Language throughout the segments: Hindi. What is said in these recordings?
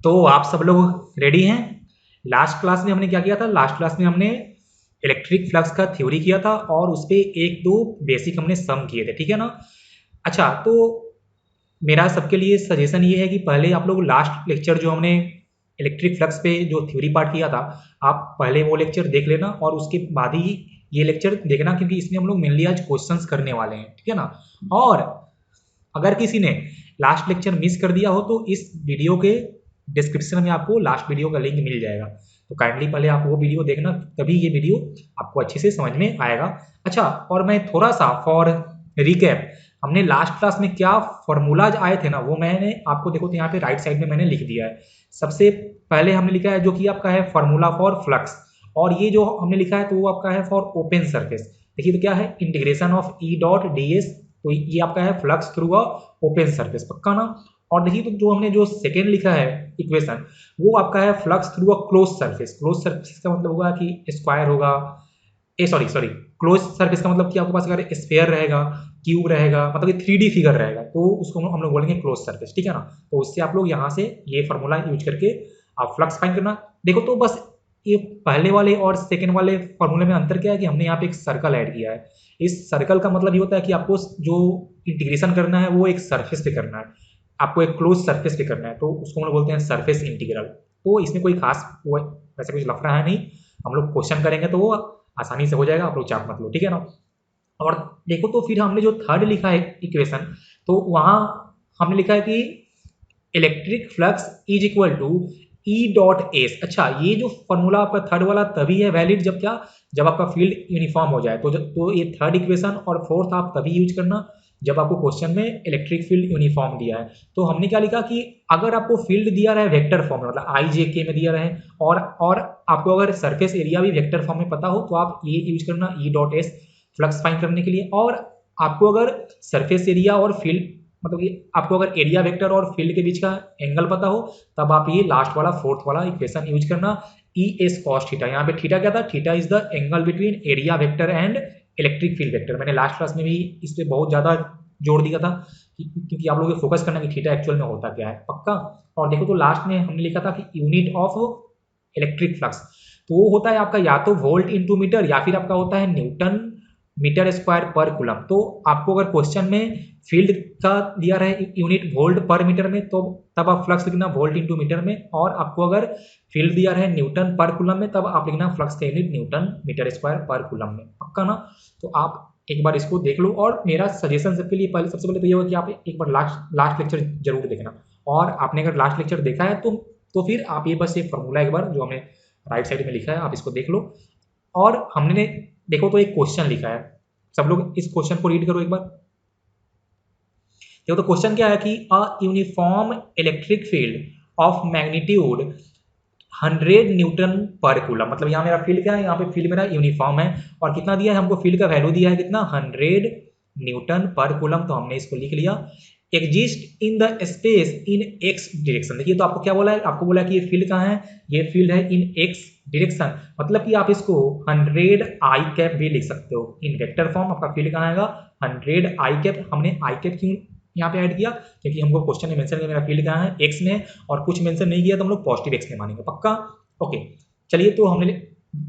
तो आप सब लोग रेडी हैं? लास्ट क्लास में हमने क्या किया था? लास्ट क्लास में हमने इलेक्ट्रिक फ्लक्स का थ्योरी किया था और उस पे एक दो बेसिक हमने सम किए थे, ठीक है ना? अच्छा, तो मेरा सबके लिए सजेशन ये है कि पहले आप लोग लास्ट लेक्चर जो हमने इलेक्ट्रिक फ्लक्स पे जो थ्योरी पार्ट किया था, आप पहले वो लेक्चर देख लेना और उसके बाद ही ये लेक्चर देखना, क्योंकि इसमें हम लोग मेनली आज क्वेश्चंस करने वाले हैं, ठीक है ना? और अगर किसी ने लास्ट लेक्चर मिस कर दिया हो तो इस वीडियो के डिस्क्रिप्शन में आपको लास्ट वीडियो का लिंक मिल जाएगा, तो काइंडली पहले आप वो वीडियो देखना, तभी ये वीडियो आपको अच्छे से समझ में आएगा। अच्छा, और मैं थोड़ा सा फॉर रिकैप, हमने लास्ट क्लास में क्या फॉर्मूलाज आए थे ना, वो मैंने आपको देखो तो यहाँ पे राइट साइड में मैंने लिख दिया है। सबसे पहले हमने लिखा है जो कि आपका है फॉर्मूला फॉर फ्लक्स, और ये जो हमने लिखा है तो वो आपका है फॉर ओपन सरफेस। देखिए तो क्या है, integration of E dot D S, तो ये आपका है flux through a open surface, पक्का ना? और देखिए तो जो हमने जो सेकेंड लिखा है इक्वेशन, वो आपका है flux through a close surface. Close surface का मतलब होगा कि स्क्वायर होगा, सॉरी सॉरी, क्लोज सरफेस का मतलब कि आपके पास अगर स्फेयर रहेगा, क्यूब रहेगा, मतलब कि 3D फिगर रहेगा, तो उसको हम लोग बोलेंगे क्लोज सरफेस, ठीक है ना? तो उससे आप लोग यहाँ से ये फॉर्मूला यूज करके आप फ्लक्स फाइंड करना। देखो तो बस ये पहले वाले और सेकेंड वाले फॉर्मूले में अंतर क्या है कि हमने यहाँ पे एक सर्कल ऐड किया है। इस सर्कल का मतलब ये होता है कि आपको जो इंटीग्रेशन करना है वो एक सरफेस पे करना है, आपको एक क्लोज सरफेस पे करना है, तो उसको हम लोग बोलते हैं सरफेस इंटीग्रल। तो इसमें कोई खास वो वैसे कुछ लफड़ा है नहीं, हम लोग क्वेश्चन करेंगे तो वो आसानी से हो जाएगा, आप लोग चाप मत लो, ठीक है ना? और देखो तो फिर हमने जो थर्ड लिखा है इक्वेशन, तो वहां हमने लिखा है कि electric flux is equal to E dot S. अच्छा, ये जो फॉर्मूला आपका थर्ड वाला तभी है वैलिड जब क्या, जब आपका फील्ड यूनिफॉर्म हो जाए, तो ये थर्ड इक्वेशन और फोर्थ आप तभी यूज करना जब आपको क्वेश्चन में इलेक्ट्रिक फील्ड यूनिफॉर्म दिया है। तो हमने क्या लिखा कि अगर आपको फील्ड दिया रहे वेक्टर फॉर्म में, मतलब आई जे के में दिया रहे, और आपको अगर सरफेस एरिया भी वेक्टर फॉर्म में पता हो, तो आप ये यूज करना ई डॉट एस फ्लक्स फाइंड करने के लिए। और आपको अगर सरफेस एरिया और फील्ड, मतलब कि आपको अगर एरिया वेक्टर और फील्ड के बीच का एंगल पता हो, तब आप ये लास्ट वाला फोर्थ वाला इक्वेशन यूज करना, ई एस कॉस थीटा। यहाँ पे थीटा क्या था? Theta is the angle between area vector and electric field vector. मैंने लास्ट क्लास में भी इस पर बहुत ज्यादा जोर दिया था, क्योंकि आप लोगों को फोकस करना कि थीटा एक्चुअल में होता क्या है, पक्का? और देखो तो लास्ट में हमने लिखा था कि यूनिट ऑफ इलेक्ट्रिक फ्लक्स, तो वो होता है आपका या तो वोल्ट इंटू मीटर या फिर आपका होता है न्यूटन मीटर स्क्वायर पर कूलम। तो आपको अगर क्वेश्चन में फील्ड का दिया रहे यूनिट वोल्ट पर मीटर में, तो तब आप फ्लक्स लिखना वोल्ट इंटू मीटर में, और आपको अगर फील्ड दिया रहे न्यूटन पर कूलम में, तब आप लिखना फ्लक्स का यूनिट न्यूटन मीटर स्क्वायर पर कूलम में, पक्का ना? तो आप एक बार इसको देख लो, और मेरा सजेशन सबके लिए पहले सबसे पहले तो ये होगा कि आप एक बार लास्ट लास्ट लेक्चर जरूर देखना, और आपने अगर लास्ट लेक्चर देखा है तो फिर आप ये बस ये फॉर्मूला एक बार जो हमने राइट साइड में लिखा है आप इसको देख लो। और हमने देखो तो एक क्वेश्चन लिखा है, सब लोग इस क्वेश्चन को रीड करो एक बार। देखो तो क्वेश्चन क्या है कि a uniform electric field of magnitude 100 Newton पर कूलम, मतलब यहाँ मेरा फील्ड क्या है, यहाँ पे फील्ड मेरा यूनिफॉर्म है, और कितना दिया है हमको, फील्ड का वैल्यू दिया है कितना, 100 न्यूटन पर कूलम, तो हमने इसको लिख लिया। Exist in the space in x direction. देखिए तो आपको क्या बोला है, आपको बोला है कि ये फील्ड कहाँ है, ये फील्ड है इन एक्स डायरेक्शन, मतलब कि आप इसको 100 आई कैप भी लिख सकते हो इन वेक्टर फॉर्म। आपका फील्ड कहाँ आएगा, 100 आई कैप। हमने आई कैप क्यों यहाँ पे ऐड किया, क्योंकि हमको क्वेश्चन में मेंशन किया मेरा फील्ड कहाँ है, एक्स में, और कुछ मेंशन नहीं किया तो हम लोग पॉजिटिव एक्स में मानेंगे, पक्का? ओके, चलिए तो हमने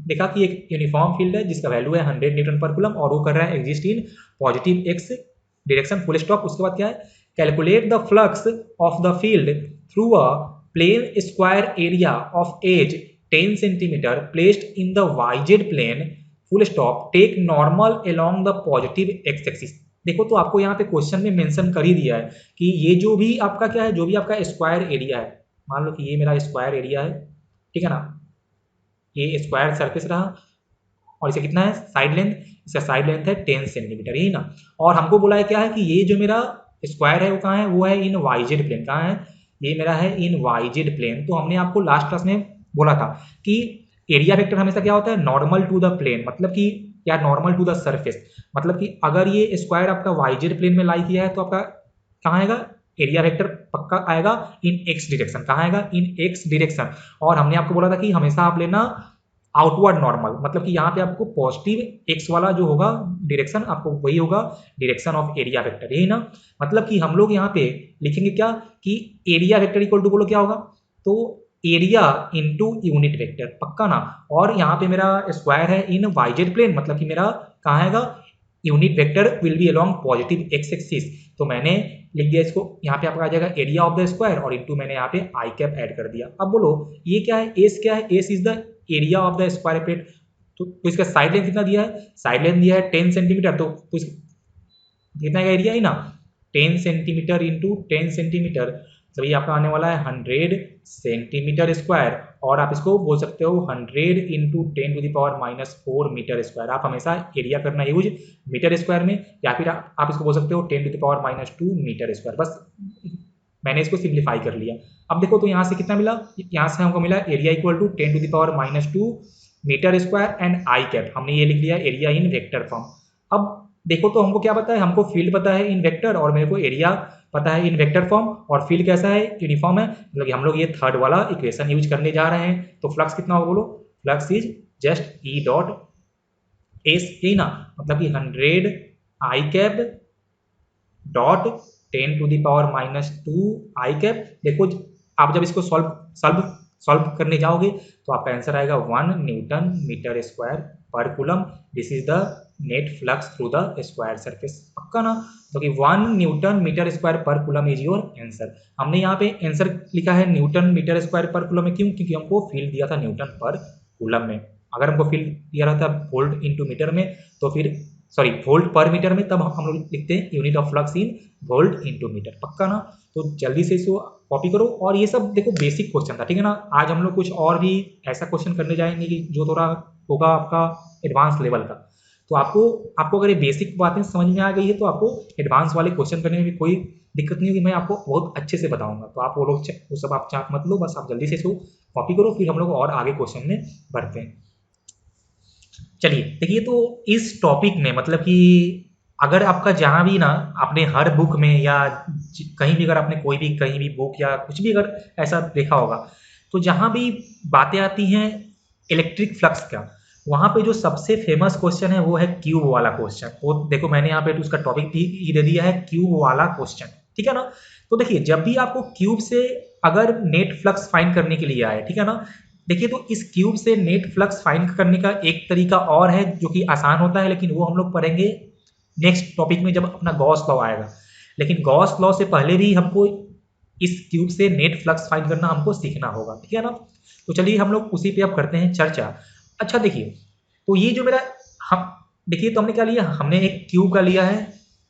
देखा कि एक यूनिफॉर्म फील्ड है जिसका वैल्यू है 100 न्यूटन पर कूलम, और वो कर रहा है exist in positive x direction, full stop. उसके बाद क्या है, calculate the flux of the field through a plane square area of edge 10 centimetre placed in the y z plane, full stop, take normal along the positive x axis. देखो तो आपको यहाँ पे क्वेश्चन में मेंशन कर ही दिया है कि ये जो भी आपका क्या है, जो भी आपका स्क्वायर एरिया है, मान लो कि ये मेरा स्क्वायर एरिया है, ठीक है ना? ये स्क्वायर सरफेस रहा, और इसे कितना है साइड लेंथ, इसका साइड लेंथ है 10 सेंटीमीटर, यही ना? और हमको बोला है क्या है कि ये जो मेरा स्क्वायर है वो कहाँ है, वो है इन वाइजेड प्लेन। कहाँ है, ये मेरा है इन वाइजेड प्लेन। तो हमने आपको लास्ट क्लास में बोला था कि एरिया वेक्टर हमेशा क्या होता है, नॉर्मल टू द प्लेन, मतलब कि या नॉर्मल टू द सरफेस, मतलब कि अगर ये स्क्वायर आपका वाइजेड प्लेन में लाई किया है तो आपका कहाँ आएगा, एरिया वेक्टर पक्का आएगा इन एक्स डायरेक्शन। कहाँ आएगा, इन एक्स डायरेक्शन। और हमने आपको बोला था कि हमेशा आप लेना आउटवर्ड नॉर्मल, मतलब कि यहाँ पे आपको पॉजिटिव एक्स वाला जो होगा डायरेक्शन, आपको वही होगा डायरेक्शन ऑफ एरिया वेक्टर, यही ना? मतलब कि हम लोग यहाँ पे लिखेंगे क्या कि एरिया वेक्टर इक्वल टू, बोलो क्या होगा, तो एरिया इनटू यूनिट वेक्टर, पक्का ना। और यहाँ पे मेरा स्क्वायर है इन वाईजेड प्लेन, मतलब कि मेरा कहाँ आएगा, unit vector will be along positive x axis. तो मैंने लिख दिया इसको, यहाँ पे आपका आ जाएगा एरिया ऑफ द स्क्वायर और इनटू मैंने यहाँ पे आई कैप ऐड कर दिया। अब बोलो ये क्या है, एस क्या है, S is the area of the square plate. तो इसका साइड लेंथ कितना दिया है, साइड लेंथ दिया है 10 सेंटीमीटर, तो कितना का एरिया है ना 10 सेंटीमीटर इंटू 10 सेंटीमीटर, तो ये आपका आने वाला है 100 सेंटीमीटर स्क्वायर। और आप इसको बोल सकते हो 100 इंटू 10⁻⁻4 मीटर स्क्वायर। आप हमेशा एरिया करना यूज मीटर स्क्वायर में, या फिर आप इसको बोल सकते हो 10⁻⁻2 मीटर स्क्वायर। बस मैंने इसको सिंप्लीफाई कर लिया। अब देखो तो यहाँ से कितना मिला, यहाँ से हमको मिला area equal to 10⁻⁻2 metre square and i cap, हमने ये लिख लिया एरिया इन वेक्टर फॉर्म। अब देखो तो हमको क्या पता है, हमको फील्ड पता है इन वेक्टर और मेरे को एरिया पता है इन वेक्टर फॉर्म, और फील्ड कैसा है, यूनिफॉर्म है, मतलब हम लोग ये थर्ड वाला इक्वेशन यूज करने जा रहे हैं। तो फ्लक्स कितना होगा बोलो, flux is just E dot S, यही ना, मतलब कि 100 आई कैप डॉट 10⁻⁻2 आई कैप। देखो आप जब इसको सॉल्व करने जाओगे तो आपका आंसर आएगा 1 न्यूटन मीटर स्क्वायर पर coulomb. This is the net flux through the square surface, पक्का ना। तो कि 1 न्यूटन मीटर स्क्वायर पर कूलम इज योर आंसर। हमने यहाँ पे आंसर लिखा है न्यूटन मीटर स्क्वायर पर कूलम में, क्यों, क्योंकि हमको फील्ड दिया था न्यूटन पर कूलम में। अगर हमको फील्ड दिया रहता वोल्ट इंटू मीटर में, तो फिर सॉरी वोल्ट पर मीटर में, तब हम लोग लिखते हैं unit of flux in volt into metre, पक्का ना। तो जल्दी से इसको कॉपी करो। और ये सब देखो बेसिक क्वेश्चन था, ठीक है ना। आज हम लोग कुछ और भी ऐसा क्वेश्चन करने जाएंगे कि जो थोड़ा होगा आपका एडवांस लेवल का। तो आपको अगर ये बेसिक बातें समझ में आ गई है तो आपको एडवांस वाले क्वेश्चन करने में भी कोई दिक्कत नहीं होगी, मैं आपको बहुत अच्छे से बताऊंगा। तो आप वो सब आप चाप मत लो, बस आप जल्दी से इसको कॉपी करो, फिर हम लोग और आगे क्वेश्चन में बढ़ते हैं। चलिए देखिए, तो इस टॉपिक में मतलब कि अगर आपका जहाँ भी ना आपने हर बुक में या कहीं भी अगर आपने कोई भी कहीं भी बुक या कुछ भी अगर ऐसा देखा होगा, तो जहाँ भी बातें आती हैं इलेक्ट्रिक फ्लक्स का, वहाँ पे जो सबसे फेमस क्वेश्चन है वो है क्यूब वाला क्वेश्चन। वो देखो मैंने यहाँ पे उसका टॉपिक भी दे दिया है, क्यूब वाला क्वेश्चन, ठीक है ना। तो देखिए जब भी आपको क्यूब से अगर नेट फ्लक्स फाइंड करने के लिए आए, ठीक है ना, देखिए तो इस क्यूब से नेट फ्लक्स फाइंड करने का एक तरीका और है जो कि आसान होता है, लेकिन वो हम लोग पढ़ेंगे नेक्स्ट टॉपिक में जब अपना गॉस लॉ आएगा। लेकिन गॉस लॉ से पहले भी हमको इस क्यूब से नेट फ्लक्स फाइंड करना हमको सीखना होगा, ठीक है ना। तो चलिए हम लोग उसी पे अब करते हैं चर्चा। अच्छा देखिए, तो ये जो मेरा हम देखिए तो हमने क्या लिया, हमने एक क्यूब का लिया है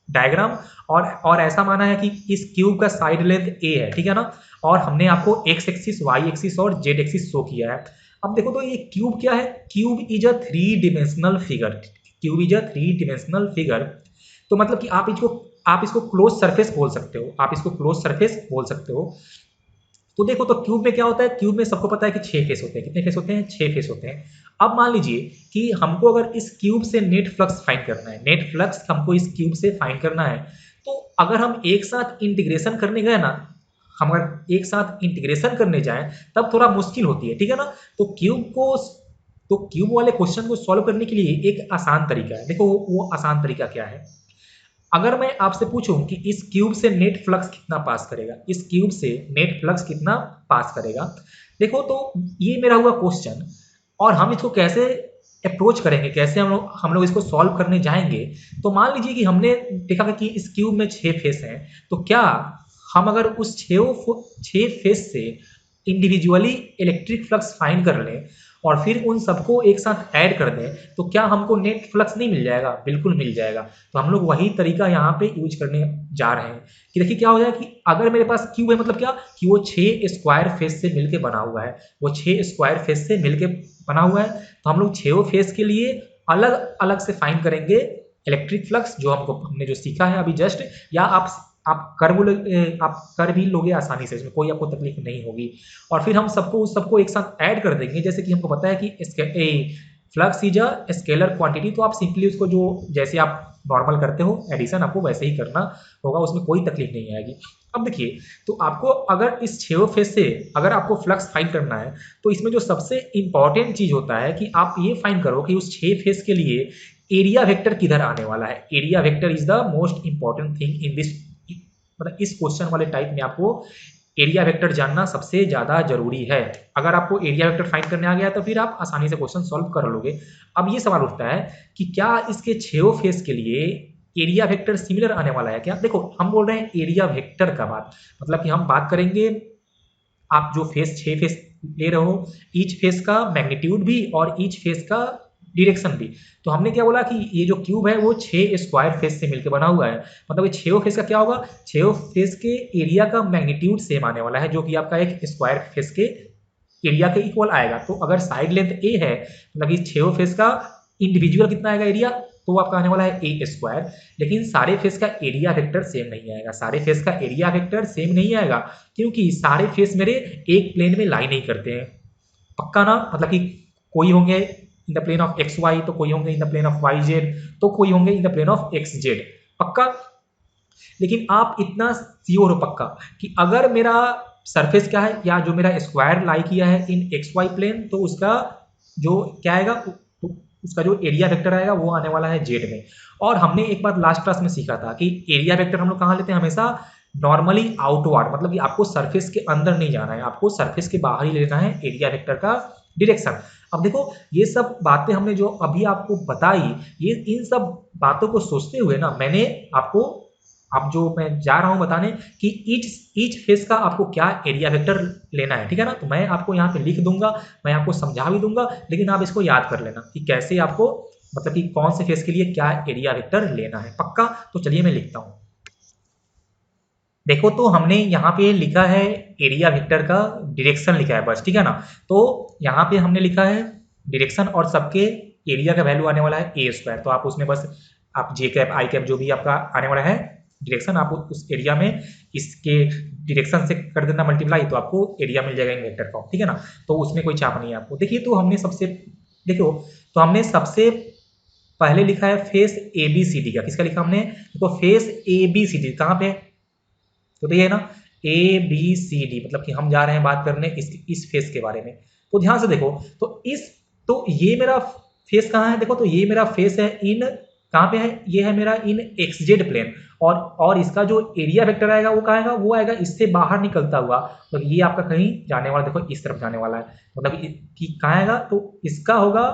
डायग्राम, और ऐसा माना है कि इस क्यूब का साइड लेंथ ए है, ठीक है ना। और हमने आपको एक्स एक्सिस, वाई एक्सिस और जेड एक्सिस शो किया है। अब देखो तो ये क्यूब क्या है, cube is a 3 dimensional figure. Cube is a 3 dimensional figure, तो मतलब कि आप इसको क्लोज सरफेस बोल सकते हो, आप इसको क्लोज सरफेस बोल सकते हो। तो देखो तो क्यूब में क्या होता है, क्यूब में सबको पता है कि 6 फेस होते हैं। कितने फेस होते हैं, 6 फेस होते हैं। अब मान लीजिए कि हमको अगर इस क्यूब से नेट फ्लक्स फाइंड करना है, नेट फ्लक्स हमको इस क्यूब से फाइंड करना है, तो अगर हम एक साथ इंटीग्रेशन करने गए ना, हम अगर एक साथ इंटीग्रेशन करने जाएं तब थोड़ा मुश्किल होती है, ठीक है ना। तो क्यूब वाले क्वेश्चन को सॉल्व करने के लिए एक आसान तरीका है। देखो वो आसान तरीका क्या है, अगर मैं आपसे पूछूं कि इस क्यूब से नेट फ्लक्स कितना पास करेगा, इस क्यूब से नेट फ्लक्स कितना पास करेगा, देखो तो ये मेरा हुआ क्वेश्चन, और हम इसको कैसे अप्रोच करेंगे, कैसे हम लोग इसको सॉल्व करने जाएंगे। तो मान लीजिए कि हमने देखा कि इस क्यूब में 6 फेस हैं, तो क्या हम अगर उस 6 फेस से इंडिविजुअली इलेक्ट्रिक फ्लक्स फाइंड कर लें और फिर उन सबको एक साथ ऐड कर दें, तो क्या हमको नेट फ्लक्स नहीं मिल जाएगा, बिल्कुल मिल जाएगा। तो हम लोग वही तरीका यहाँ पे यूज करने जा रहे हैं कि देखिए क्या हो जाए कि अगर मेरे पास क्यूब है, मतलब क्या कि वो 6 स्क्वायर फेस से मिलके बना हुआ है, वो 6 स्क्वायर फेस से मिलके बना हुआ है, तो हम लोग 6 फेस के लिए अलग अलग से फाइंड करेंगे इलेक्ट्रिक फ्लक्स, जो हमने जो सीखा है अभी जस्ट। या आप कर भी लोगे आसानी से, इसमें कोई आपको तकलीफ नहीं होगी। और फिर हम उस सबको एक साथ ऐड कर देंगे, जैसे कि हमको पता है कि flux is a scalar quantity, तो आप सिंपली उसको जो जैसे आप नॉर्मल करते हो एडिशन, आपको वैसे ही करना होगा, उसमें कोई तकलीफ नहीं आएगी। अब देखिए, तो आपको अगर इस 6 फेस से अगर आपको फ्लक्स फाइंड करना है, तो इसमें जो सबसे इंपॉर्टेंट चीज होता है कि आप ये फाइंड करो कि उस 6 फेस के लिए एरिया वेक्टर किधर आने वाला है। Area vector is the most important thing in this, मतलब इस क्वेश्चन वाले टाइप में आपको एरिया वेक्टर जानना सबसे ज़्यादा जरूरी है। अगर आपको एरिया वेक्टर फाइंड करने आ गया तो फिर आप आसानी से क्वेश्चन सॉल्व कर लोगे। अब ये सवाल उठता है कि क्या इसके छेओ फेस के लिए एरिया वेक्टर सिमिलर आने वाला है क्या? देखो हम बोल रहे हैं एरिया वेक्टर का बात, मतलब कि हम बात करेंगे आप जो फेस 6 फेस ले रहे हो, ईच फेस का मैग्नीट्यूड भी और ईच फेस का डायरेक्शन भी। तो हमने क्या बोला कि ये जो क्यूब है वो 6 स्क्वायर फेस से मिलकर बना हुआ है, मतलब ये 6 फेस का क्या होगा, 6 फेस के एरिया का मैग्नीट्यूड सेम आने वाला है, जो कि आपका एक स्क्वायर फेस के एरिया के इक्वल आएगा। तो अगर साइड लेंथ ए है, मतलब इस 6 फेस का इंडिविजुअल कितना आएगा एरिया, तो आपका आने वाला है ए स्क्वायर। लेकिन सारे फेस का एरिया वेक्टर सेम नहीं आएगा, सारे फेस का एरिया वेक्टर सेम नहीं आएगा, क्योंकि सारे फेस मेरे एक प्लेन में लाई नहीं करते हैं। पक्का ना, मतलब कि कोई होंगे in the plane of x y, तो कोई होंगे in the plane of y z, तो कोई होंगे in the plane of x z. पक्का। लेकिन आप इतना श्योर हो पक्का कि अगर मेरा सरफेस क्या है, या जो मेरा स्क्वायर लाई किया है इन एक्स वाई प्लेन, तो उसका जो क्या आएगा, तो उसका जो एरिया वेक्टर आएगा वो आने वाला है जेड में। और हमने एक बार लास्ट क्लास में सीखा था कि एरिया वेक्टर हम लोग कहाँ लेते हैं, हमेशा नॉर्मली आउटवर्ड, मतलब कि आपको सरफेस के अंदर नहीं जाना है, आपको सरफेस के बाहर ही लेना है एरिया वेक्टर का डायरेक्शन। अब देखो ये सब बातें हमने जो अभी आपको बताई, ये इन सब बातों को सोचते हुए ना मैंने आपको, अब जो मैं जा रहा हूं बताने कि ईच फेस का आपको क्या एरिया वेक्टर लेना है, ठीक है ना। तो मैं आपको यहाँ पे लिख दूंगा, मैं आपको समझा भी दूंगा, लेकिन आप इसको याद कर लेना कि कैसे आपको, मतलब कि कौन से फेस के लिए क्या एरिया वेक्टर लेना है। पक्का। तो चलिए मैं लिखता हूं। देखो तो हमने यहाँ पे लिखा है एरिया वेक्टर का डायरेक्शन लिखा है बस, ठीक है ना। तो यहाँ पे हमने लिखा है डायरेक्शन और सबके एरिया का वैल्यू आने वाला है ए स्क्वायर। तो आप उसमें बस आप जे कैप आई कैप जो भी आपका आने वाला है डायरेक्शन, आप उस एरिया में इसके डायरेक्शन से कर देना मल्टीप्लाई, तो आपको एरिया मिल जाएगा इन वेक्टर फॉर्म, ठीक है ना। तो उसमें कोई चाप नहीं है आपको। देखिए तो हमने सबसे, देखो तो हमने सबसे पहले लिखा है face A B C D का। किसका लिखा हमने, तो face A B C D कहाँ पे, तो ये है ना ए बी सी डी, मतलब कि हम जा रहे हैं बात करने इस फेस के बारे में। तो ध्यान से देखो, तो इस, तो ये मेरा फेस कहाँ है, देखो तो ये मेरा फेस है इन, कहाँ पे है, ये है मेरा इन एक्स जेड प्लेन, और इसका जो एरिया वेक्टर आएगा वो कहाँ आएगा, वो आएगा इससे बाहर निकलता हुआ। तो ये आपका कहीं जाने वाला, देखो इस तरफ जाने वाला है, मतलब कि कहाँ आएगा, तो इसका होगा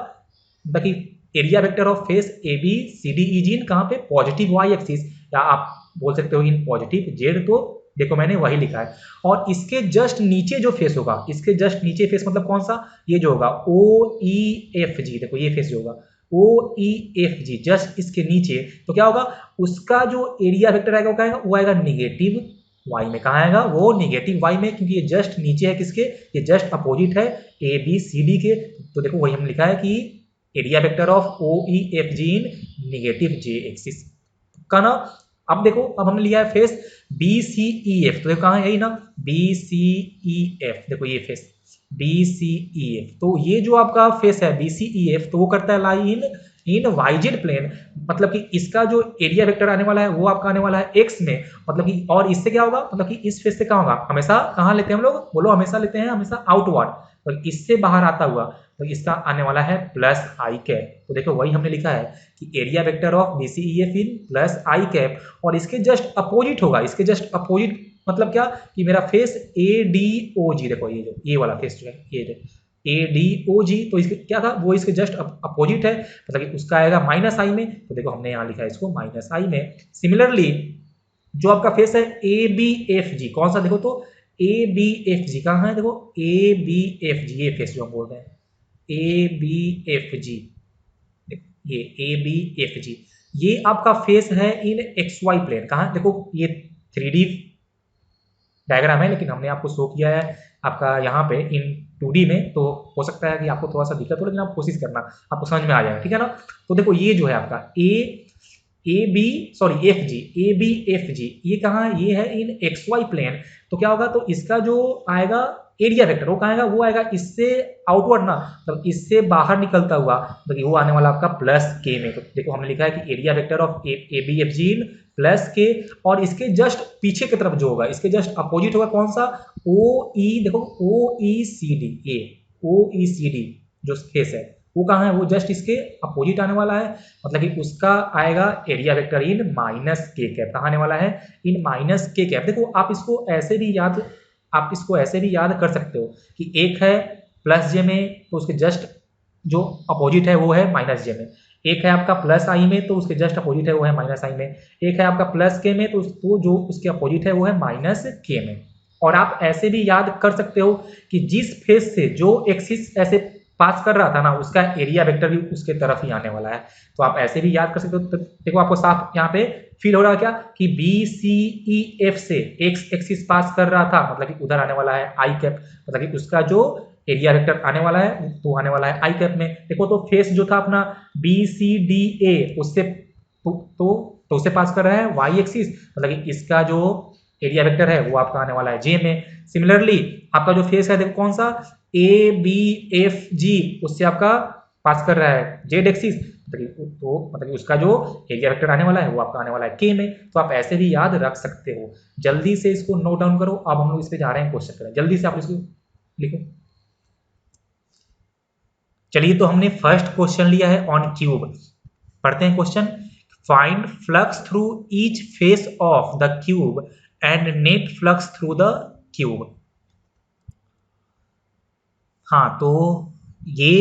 मतलब कि area vector of face A B C D E G इन कहाँ पे, पॉजिटिव वाई एक्सिस, या आप बोल सकते हो इन पॉजिटिव जेड। तो देखो मैंने वही लिखा है। और इसके जस्ट नीचे जो फेस होगा, इसके जस्ट नीचे फेस मतलब कौन सा, ये जो होगा ओ ई एफ जी, देखो ये फेस जो होगा ओ ई एफ जी, जस्ट इसके नीचे, तो क्या होगा, उसका जो एरिया वेक्टर आएगा वो क्या आएगा, वो आएगा निगेटिव वाई में। कहाँ आएगा, वो निगेटिव वाई में, क्योंकि ये जस्ट नीचे है किसके, ये जस्ट अपोजिट है ए बी सी डी के। तो देखो वही हम लिखा है कि area vector of O E F G in negative j axis का ना। अब देखो, अब हमने लिया है face B C E F, तो देखो कहाँ है, यही ना बी सी ई एफ, देखो ये face B C E F. तो ये जो आपका फेस है बी सी ई एफ, तो वो करता है लाई इन वाईजेड प्लेन, मतलब कि इसका जो एरिया वेक्टर आने वाला है वो आपका आने वाला है एक्स में, मतलब कि, और इससे क्या होगा, मतलब कि इस फेस से क्या होगा, हमेशा कहाँ लेते हैं हम लोग, बोलो हमेशा लेते हैं, हमेशा आउटवर्ड, तो इससे बाहर आता हुआ, तो इसका आने वाला है प्लस आई कैप। तो देखो वही हमने लिखा है कि area vector of B C E F in plus i cap, और इसके जस्ट अपोजिट होगा, इसके जस्ट अपोजिट मतलब क्या, कि मेरा फेस ए डी ओ जी, देखो ये जो ये वाला फेस जो है, ये जो ए डी ओ जी, तो इसके क्या था, वो इसके जस्ट अपोजिट है, मतलब कि उसका आएगा माइनस आई में। तो देखो हमने यहाँ लिखा है इसको माइनस आई में। सिमिलरली जो आपका फेस है ए बी एफ जी, कौन सा, देखो तो ए बी एफ जी कहाँ है, देखो ए बी एफ जी, ये फेस जो हम बोल रहे हैं ए बी एफ जी, ये ए बी एफ जी, ये आपका फेस है इन एक्स वाई प्लेन। कहाँ, देखो ये 3D डायग्राम है, लेकिन हमने आपको शो किया है आपका यहाँ पे इन 2D में, तो हो सकता है कि आपको थोड़ा सा दिक्कत हो, लेकिन आप कोशिश करना, आपको समझ में आ जाएगा, ठीक है ना। तो देखो ये जो है आपका F G, A B F G, ये कहाँ है, ये है इन एक्स वाई प्लेन। तो क्या होगा, तो इसका जो आएगा एरिया वेक्टर वो कहाँ आएगा, वो आएगा इससे आउटवर्ड ना, मतलब इससे बाहर निकलता हुआ, तो वो आने वाला आपका प्लस के में। तो देखो हमने लिखा है कि area vector of A B F G in plus k, और इसके जस्ट पीछे की तरफ जो होगा, इसके जस्ट अपोजिट होगा कौन सा, ओ ई, देखो ओ ई सी डी, ए ओ ई सी डी जो फेस है वो कहाँ है, वो जस्ट इसके अपोजिट आने वाला है, मतलब कि उसका आएगा एरिया वेक्टर इन माइनस के कैप। कहाँ आने वाला है, इन माइनस के कैप। देखो आप इसको ऐसे भी याद आप इसको ऐसे भी याद कर सकते हो कि एक है प्लस जे में तो उसके जस्ट जो अपोजिट है वो है माइनस जे में, एक है आपका प्लस आई में तो उसके जस्ट अपोजिट है वो है माइनस आई में, एक है आपका प्लस के में तो जो उसके अपोजिट है वो है माइनस के में। और आप ऐसे भी याद कर सकते हो कि जिस फेस से जो एक्सिस ऐसे पास कर रहा था ना उसका एरिया वेक्टर भी उसके तरफ ही आने वाला है। तो आप ऐसे भी याद कर सकते हो। तो देखो आपको साफ यहाँ पे फील हो रहा है क्या कि बी सी ई एफ से एक्स एक्सिस पास कर रहा था, मतलब कि उधर आने वाला है आई कैप, मतलब कि उसका जो एरिया वेक्टर आने वाला है तो आने वाला है आई कैप में। देखो तो फेस जो था अपना बी सी डी ए उससे तो उससे पास कर रहा है वाई एक्सिस, मतलब कि इसका जो एरिया वेक्टर है वो आपका आने वाला है जे में। सिमिलरली आपका जो फेस है देखो कौन सा ए बी एफ जी उससे आपका पास कर रहा है जेड एक्सिस, मतलब कि उसका जो एरिया वेक्टर आने वाला है वो आपका आने वाला है के में। तो आप ऐसे भी याद रख सकते हो। जल्दी से इसको नोट डाउन करो। अब हम लोग इस पे जा रहे हैं क्वेश्चन करें, जल्दी से आप इसको लिखो। चलिए तो हमने फर्स्ट क्वेश्चन लिया है ऑन क्यूब, पढ़ते हैं question. Find flux through each face of the cube and net flux through the cube. हाँ तो ये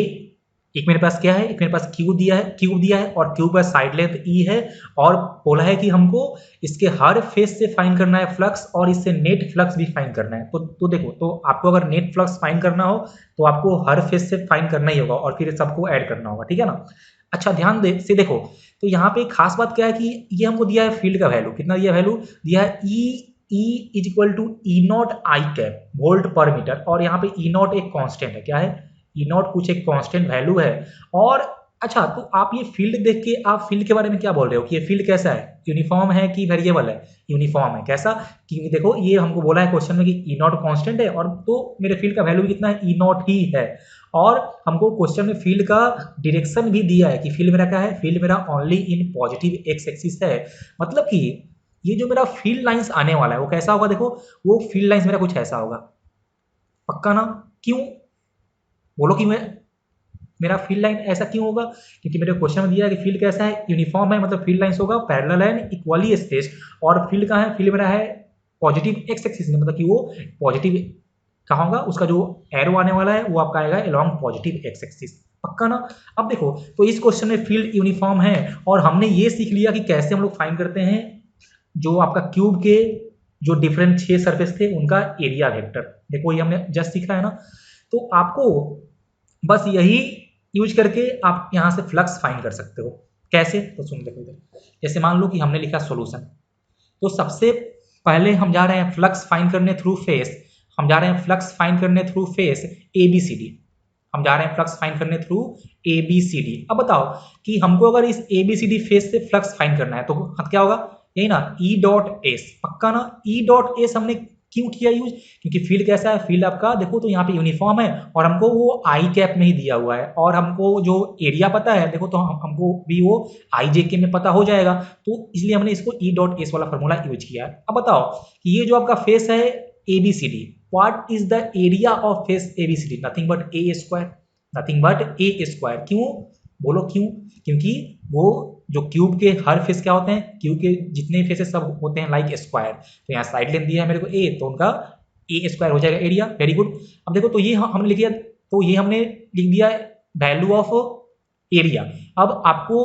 एक मेरे पास क्या है, एक मेरे पास क्यूब दिया है और क्यूब का साइड लेंथ ई है और बोला है कि हमको इसके हर फेस से फाइंड करना है फ्लक्स और इससे नेट फ्लक्स भी फाइंड करना है। तो देखो तो आपको अगर नेट फ्लक्स फाइंड करना हो तो आपको हर फेस से फाइंड करना ही होगा और फिर सबको ऐड करना होगा, ठीक है ना। अच्छा ध्यान दे से देखो तो यहाँ पे खास बात क्या है कि ये हमको दिया है फील्ड का वैल्यू, कितना दिया वैल्यू दिया है E is equal to E not I cap volt पर मीटर, और यहाँ पे ई नॉट एक कांस्टेंट है, क्या है ई नॉट कुछ एक कांस्टेंट वैल्यू है। और अच्छा तो आप ये फील्ड देख के आप फील्ड के बारे में क्या बोल रहे हो कि ये फील्ड कैसा है, यूनिफॉर्म है कि वेरिएबल है, यूनिफॉर्म है। कैसा कि देखो ये हमको बोला है क्वेश्चन में कि ई नॉट कांस्टेंट है और तो मेरे फील्ड का वैल्यू कितना है ई नॉट ही है। और हमको क्वेश्चन में फील्ड का डायरेक्शन भी दिया है कि फील्ड मेरा क्या है, फील्ड मेरा only in positive x axis है। मतलब कि ये जो मेरा फील्ड लाइंस आने वाला है वो कैसा होगा, देखो वो फील्ड लाइंस मेरा कुछ ऐसा होगा, पक्का ना। क्यों बोलो कि मेरा फील्ड लाइन ऐसा क्यों होगा, क्योंकि मेरे क्वेश्चन में दिया है कि फील्ड कैसा है, यूनिफॉर्म है, मतलब फील्ड लाइंस होगा पैरेलल एंड इक्वली स्पेस्ड। और फील्ड कहाँ है, फील्ड मेरा है पॉजिटिव एक्स एक्सिस में, मतलब कि वो पॉजिटिव कहाँ होगा, उसका जो एरो आने वाला है वो आपका आएगा अलोंग पॉजिटिव एक्स एक्सिस, पक्का ना। अब देखो तो इस क्वेश्चन में फील्ड यूनिफॉर्म है और हमने ये सीख लिया कि कैसे हम लोग फाइंड करते हैं जो आपका क्यूब के जो डिफरेंट 6 सरफेस थे उनका एरिया वेक्टर। देखो ये हमने जस्ट सीखा है ना। तो आपको बस यही यूज करके आप यहाँ से फ्लक्स फाइंड कर सकते हो। कैसे, तो सुन देखो इधर, जैसे मान लो कि हमने लिखा सॉल्यूशन, तो सबसे पहले हम जा रहे हैं फ्लक्स फाइंड करने थ्रू फेस, हम जा रहे हैं फ्लक्स फाइंड करने through face A B C D, हम जा रहे हैं फ्लक्स फाइंड करने through A B C D. अब बताओ कि हमको अगर इस A B C D face से फ्लक्स फाइंड करना है तो क्या होगा, यही ना ई डॉट एस, पक्का ना। ई डॉट एस हमने क्यों किया यूज, क्योंकि फील्ड कैसा है, फील्ड आपका देखो तो यहाँ पे यूनिफॉर्म है और हमको वो आई कैप में ही दिया हुआ है और हमको जो एरिया पता है देखो तो हमको भी वो आई जे के में पता हो जाएगा, तो इसलिए हमने इसको ई डॉट एस वाला फॉर्मूला यूज किया है। अब बताओ कि ये जो आपका फेस है A B C D, what is the area of face A B C D, nothing but a square, nothing but a square. क्यों बोलो क्यों, क्योंकि वो जो क्यूब के हर फेस क्या होते हैं, क्यूब के जितने फेसेस सब होते हैं लाइक स्क्वायर, तो यहाँ साइड लेंथ दिया है मेरे को ए तो उनका ए स्क्वायर हो जाएगा एरिया, वेरी गुड। अब देखो तो ये हमने लिख दिया, तो ये हमने लिख दिया वैल्यू ऑफ एरिया। अब आपको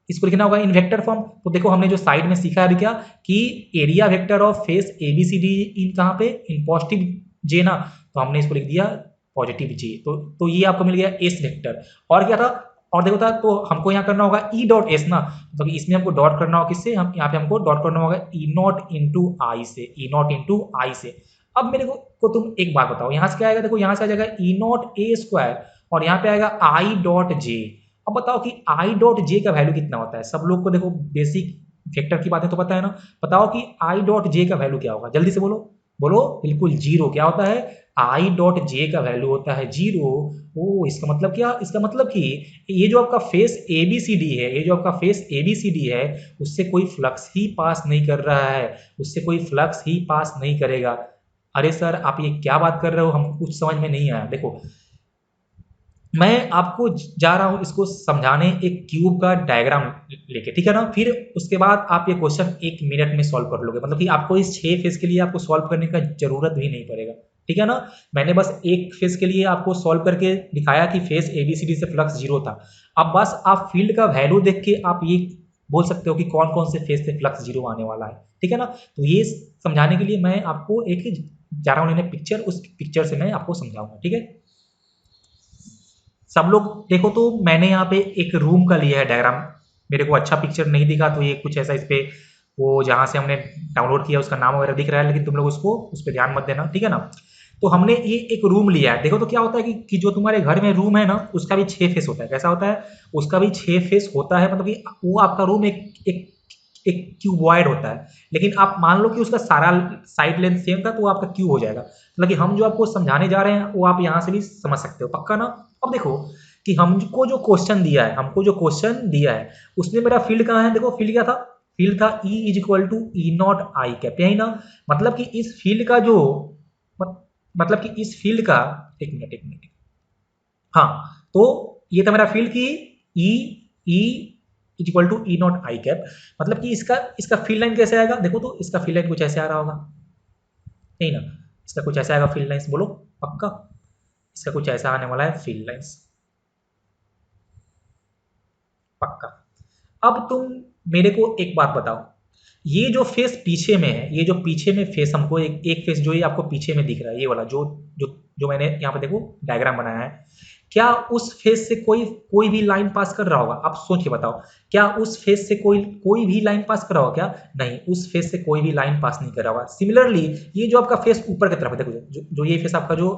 इसको लिखना होगा इन वेक्टर फॉर्म, तो देखो हमने जो साइड में सीखा है अभी क्या कि area vector of face A B C D इन कहाँ पे, इन पॉजिटिव जे ना, तो हमने इसको लिख दिया पॉजिटिव जे, तो ये आपको मिल गया एस वेक्टर। और क्या था, और देखो था तो हमको यहाँ करना होगा ई डॉट एस ना, तो इसमें हमको डॉट करना होगा किससे, हम यहाँ पे हमको डॉट करना होगा ई नॉट इंटू आई से, ई नॉट इंटू आई से। अब मेरे को तुम एक बात बताओ, यहाँ से क्या आएगा, देखो यहाँ से आ जाएगा ई नॉट ए स्क्वायर और यहाँ पे आएगा आई डॉट जे। अब बताओ कि आई डॉट जे का वैल्यू कितना होता है, सब लोग को देखो बेसिक वेक्टर की बातें तो पता है ना, बताओ कि आई डॉट जे का वैल्यू क्या होगा, जल्दी से बोलो बोलो, बिल्कुल जीरो। क्या होता है, आई डॉट जे का वैल्यू होता है जीरो। ओ इसका मतलब क्या, इसका मतलब कि ये जो आपका face A B C D है, ये जो आपका face A B C D है उससे कोई फ्लक्स ही पास नहीं कर रहा है, उससे कोई फ्लक्स ही पास नहीं करेगा। अरे सर आप ये क्या बात कर रहे हो, हमको कुछ समझ में नहीं आया। देखो मैं आपको जा रहा हूँ इसको समझाने एक क्यूब का डायग्राम लेके, ठीक है ना। फिर उसके बाद आप ये क्वेश्चन 1 मिनट में सॉल्व कर लोगे, मतलब कि आपको इस 6 फेज के लिए आपको सॉल्व करने का जरूरत भी नहीं पड़ेगा, ठीक है ना। मैंने बस एक फेज के लिए आपको सॉल्व करके दिखाया कि फेज ABCD से फ्लक्स 0 था। अब बस आप फील्ड का वैल्यू देख के आप ये बोल सकते हो कि कौन कौन से फेज से फ्लक्स 0 आने वाला है, ठीक है ना। तो ये समझाने के लिए मैं आपको एक जा रहा हूँ लेने पिक्चर, उस पिक्चर से मैं आपको समझाऊंगा, ठीक है। सब लोग देखो, तो मैंने यहाँ पे एक रूम का लिया है डायग्राम। मेरे को अच्छा पिक्चर नहीं दिखा तो ये कुछ ऐसा, इस पे वो जहाँ से हमने डाउनलोड किया उसका नाम वगैरह दिख रहा है, लेकिन तुम लोग उसको उस पर ध्यान मत देना, ठीक है ना। तो हमने ये एक रूम लिया है। देखो तो क्या होता है कि जो तुम्हारे घर में रूम है ना, उसका भी 6 फेस होता है। कैसा होता है? उसका भी 6 फेस होता है, मतलब कि वो आपका रूम एक एक एक क्यूबॉइड होता है। लेकिन आप मान लो कि उसका सारा साइड लेंथ सेम था तो वो आपका क्यूब हो जाएगा। मतलब कि हम जो आपको समझाने जा रहे हैं वो आप यहाँ से भी समझ सकते हो, पक्का ना। अब देखो कि हमको जो क्वेश्चन दिया है उसमें मेरा फील्ड कहाँ है। देखो फील्ड क्या था? फील्ड था E is equal to E not I cap, यही ना। मतलब कि इस फील्ड का जो मतलब कि इस फील्ड का, एक मिनट, हाँ, तो ये था मेरा फील्ड की E E is equal to E not I cap. मतलब कि इसका इसका फील्ड लाइन कैसे आएगा? देखो तो इसका फील्ड लाइन कुछ ऐसे आ रहा होगा, नहीं ना। इसका कुछ ऐसा आएगा फील्ड लाइंस, बोलो पक्का। इसका कुछ ऐसा आने वाला है फील्ड लाइंस, पक्का। अब तुम मेरे को एक बात बताओ, ये जो फेस पीछे में है, ये जो पीछे में फेस हमको एक फेस जो ये आपको पीछे में दिख रहा है, ये वाला जो जो जो मैंने यहाँ पे देखो डायग्राम बनाया है, क्या उस फेस से कोई कोई भी लाइन पास कर रहा होगा? आप सोच के बताओ, क्या उस फेस से कोई कोई भी लाइन पास कर रहा होगा क्या? नहीं, उस फेस से कोई भी लाइन पास नहीं कर रहा होगा। सिमिलरली ये जो आपका फेस ऊपर की तरफ है, देखो जो ये फेस आपका जो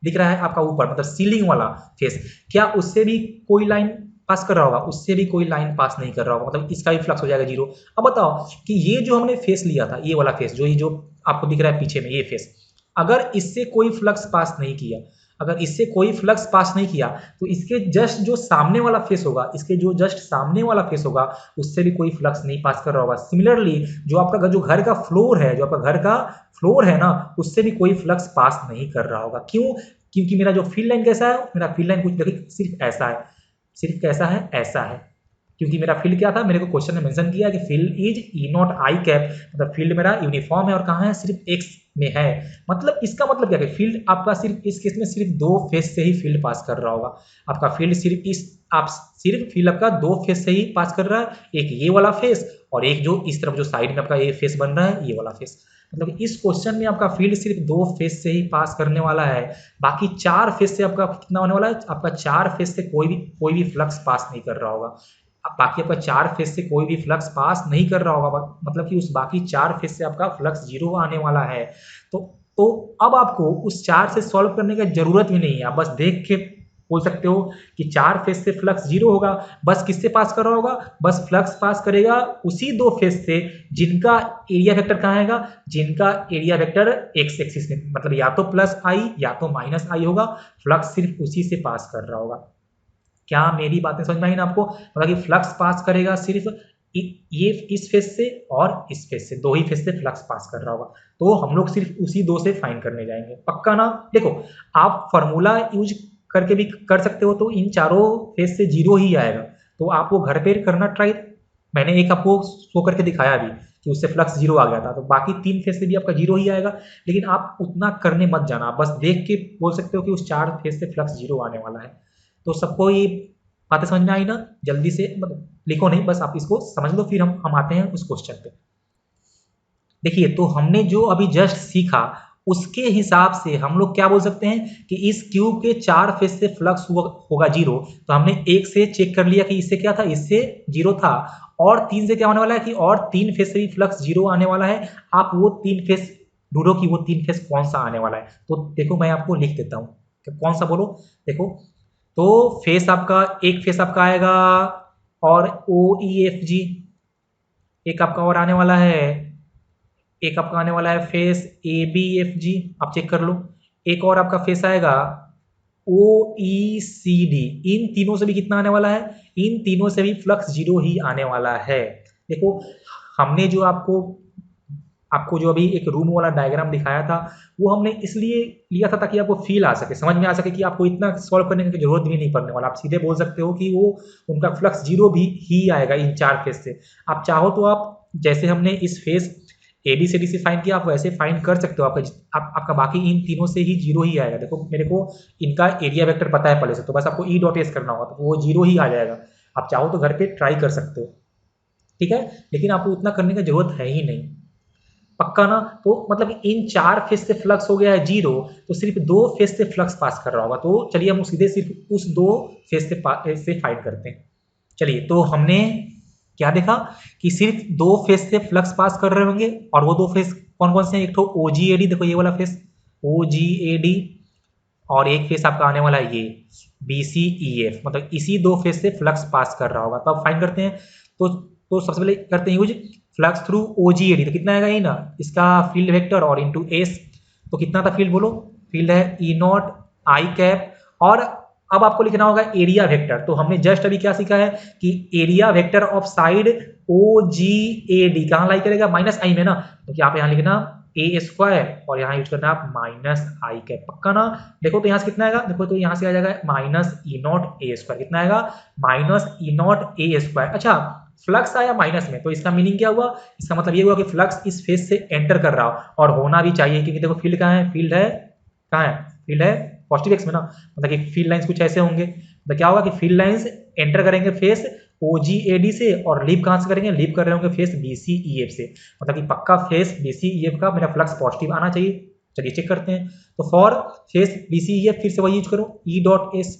दिख रहा है आपका ऊपर, मतलब सीलिंग वाला फेस, क्या उससे भी कोई लाइन पास कर रहा होगा? उससे भी कोई लाइन पास नहीं कर रहा होगा, मतलब इसका भी फ्लक्स हो जाएगा 0। अब बताओ कि ये जो हमने फेस लिया था, ये वाला फेस जो ये जो आपको दिख रहा है पीछे में, ये फेस अगर इससे कोई फ्लक्स पास नहीं किया, अगर इससे कोई फ्लक्स पास नहीं किया, तो इसके जस्ट जो सामने वाला फेस होगा, इसके जो जस्ट सामने वाला फेस होगा, उससे भी कोई फ्लक्स नहीं पास कर रहा होगा। सिमिलरली जो आपका जो घर का फ्लोर है, जो आपका घर का फ्लोर है ना, उससे भी कोई फ्लक्स पास नहीं कर रहा होगा। क्यों? क्योंकि मेरा जो फील्ड लाइन कैसा है, मेरा फील्ड लाइन कुछ देखिए सिर्फ ऐसा है, सिर्फ कैसा है, ऐसा है। क्योंकि मेरा फील्ड क्या था, मेरे को क्वेश्चन में मेंशन किया कि field is E not I cap, मतलब फील्ड मेरा यूनिफॉर्म है और कहाँ है, सिर्फ एक्स में है। मतलब इसका मतलब क्या है, फील्ड आपका सिर्फ इस केस में सिर्फ 2 फेस से ही फील्ड पास कर रहा होगा। आपका फील्ड सिर्फ इस आप सिर्फ फील्ड आपका 2 फेस से ही पास कर रहा है, एक ये वाला फेस और एक जो इस तरफ जो साइड में आपका ये फेस बन रहा है, ये वाला फेस। मतलब इस क्वेश्चन में आपका फील्ड सिर्फ 2 फेस से ही पास करने वाला है। बाकी 4 फेस से आपका कितना होने वाला है? आपका 4 फेस से कोई भी फ्लक्स पास नहीं कर रहा होगा। बाकी आपका 4 फेस से कोई भी फ्लक्स पास नहीं कर रहा होगा, मतलब कि उस बाकी 4 फेस से आपका फ्लक्स 0 आने वाला है। तो तो अब आपको उस 4 से सॉल्व करने की जरूरत भी नहीं है, आप बस देख के बोल सकते हो कि 4 फेस से फ्लक्स 0 होगा। बस किससे पास कर रहा होगा? बस फ्लक्स पास करेगा उसी 2 फेस से जिनका एरिया वेक्टर कहाँ आएगा, जिनका एरिया वेक्टर एक्स एक्सिस में, मतलब या तो प्लस आई या तो माइनस आई होगा। फ्लक्स सिर्फ उसी से पास कर रहा होगा। क्या मेरी बातें समझ में आई ना आपको? मतलब कि फ्लक्स पास करेगा सिर्फ ये इस फेस से और इस फेस से, 2 ही फेस से फ्लक्स पास कर रहा होगा। तो हम लोग सिर्फ उसी 2 से फाइंड करने जाएंगे, पक्का ना। देखो आप फॉर्मूला यूज करके भी कर सकते हो, तो इन चारों फेस से 0 ही आएगा। तो आप वो घर पे करना ट्राई, मैंने एक आपको शो करके दिखाया भी कि उससे फ्लक्स 0 आ गया था, तो बाकी 3 फेस से भी आपका 0 ही आएगा। लेकिन आप उतना करने मत जाना, आप बस देख के बोल सकते हो कि उस 4 फेस से फ्लक्स 0 आने वाला है। तो सबको ये बातें समझ में आई ना? जल्दी से मतलब लिखो नहीं, बस आप इसको समझ लो, फिर हम आते हैं उस क्वेश्चन पे। देखिए, तो हमने जो अभी जस्ट सीखा उसके हिसाब से हम लोग क्या बोल सकते हैं कि इस क्यूब के 4 फेस से फ्लक्स होगा 0। तो हमने 1 से चेक कर लिया कि इससे क्या था, इससे 0 था। और 3 से क्या होने वाला है कि और 3 फेस से भी फ्लक्स 0 आने वाला है। आप वो 3 फेस ढूंढो कि वो 3 फेस कौन सा आने वाला है। तो देखो मैं आपको लिख देता हूँ, कौन सा बोलो। देखो, तो फेस आपका, एक फेस आपका आएगा और ओ ई एफ जी, एक आपका और आने वाला है, एक आपका आने वाला है face A B F G, आप चेक कर लो। एक और आपका फेस आएगा ओ ई सी डी। इन तीनों से भी कितना आने वाला है? इन तीनों से भी फ्लक्स 0 ही आने वाला है। देखो हमने जो आपको आपको जो अभी एक रूम वाला डायग्राम दिखाया था वो हमने इसलिए लिया था ताकि आपको फील आ सके, समझ में आ सके कि आपको इतना सॉल्व करने की जरूरत भी नहीं पड़ने वाला। आप सीधे बोल सकते हो कि वो उनका फ्लक्स जीरो भी ही आएगा इन 4 फेज से। आप चाहो तो आप जैसे हमने इस फेज ABCD से फाइंड किया आप वैसे फाइंड कर सकते हो, आपका बाकी इन तीनों से ही जीरो ही आएगा। देखो मेरे को इनका एरिया वेक्टर पता है पहले से, तो बस आपको E डॉट एस करना होगा तो वो जीरो ही आ जाएगा। आप चाहो तो घर पे ट्राई कर सकते हो, ठीक है, लेकिन आपको उतना करने की जरूरत है ही नहीं, पक्का ना। तो मतलब इन 4 फेज से फ्लक्स हो गया है जीरो, तो सिर्फ 2 फेज से फ्लक्स पास कर रहा होगा। तो चलिए हम सीधे सिर्फ उस 2 फेज से फाइंड करते हैं। चलिए, तो हमने क्या देखा कि सिर्फ 2 फेज से फ्लक्स पास कर रहे होंगे, और वो 2 फेज कौन कौन से हैं? एक तो OGAD, देखो ये वाला फेज OGAD, और एक फेज आपका आने वाला है ये BCEF, मतलब इसी 2 फेज से फ्लक्स पास कर रहा होगा। तो अब फाइंड करते हैं। तो सबसे पहले करते हैं यूज फ्लक्स थ्रू OGAD, तो कितना आएगा ये ना, इसका फील्ड वेक्टर और इनटू एस, तो कितना था फील्ड बोलो? फील्ड है E नॉट आई कैप, और अब आपको लिखना होगा एरिया वेक्टर। तो हमने जस्ट अभी क्या सीखा है कि area vector of side OGAD कहाँ लाई करेगा? माइनस आई में ना, तो आप यहाँ लिखना ए स्क्वायर और यहाँ यूज करना आप माइनस आई कैप, पक्का ना। देखो तो यहाँ से कितना आएगा? देखो तो यहाँ से आ जाएगा minus E naught A square, कितना आएगा? Minus E naught A square. अच्छा, फ्लक्स आया माइनस में, तो इसका मीनिंग क्या हुआ? इसका मतलब ये हुआ कि फ्लक्स इस फेज से एंटर कर रहा हो, और होना भी चाहिए, क्योंकि देखो फील्ड कहाँ है? फील्ड है कहाँ है? फील्ड है पॉजिटिव एक्स में ना, मतलब कि फील्ड लाइंस कुछ ऐसे होंगे। तो क्या होगा कि फील्ड लाइंस एंटर करेंगे फेस OGAD से, और लीव कहां से करेंगे? लीव कर रहे होंगे फेस BCEF से, मतलब कि पक्का फेस BCEF का मेरा फ्लक्स पॉजिटिव आना चाहिए। चलिए चेक करते हैं। तो फॉर फेस BCEF फिर से वही यूज करो E डॉट एस,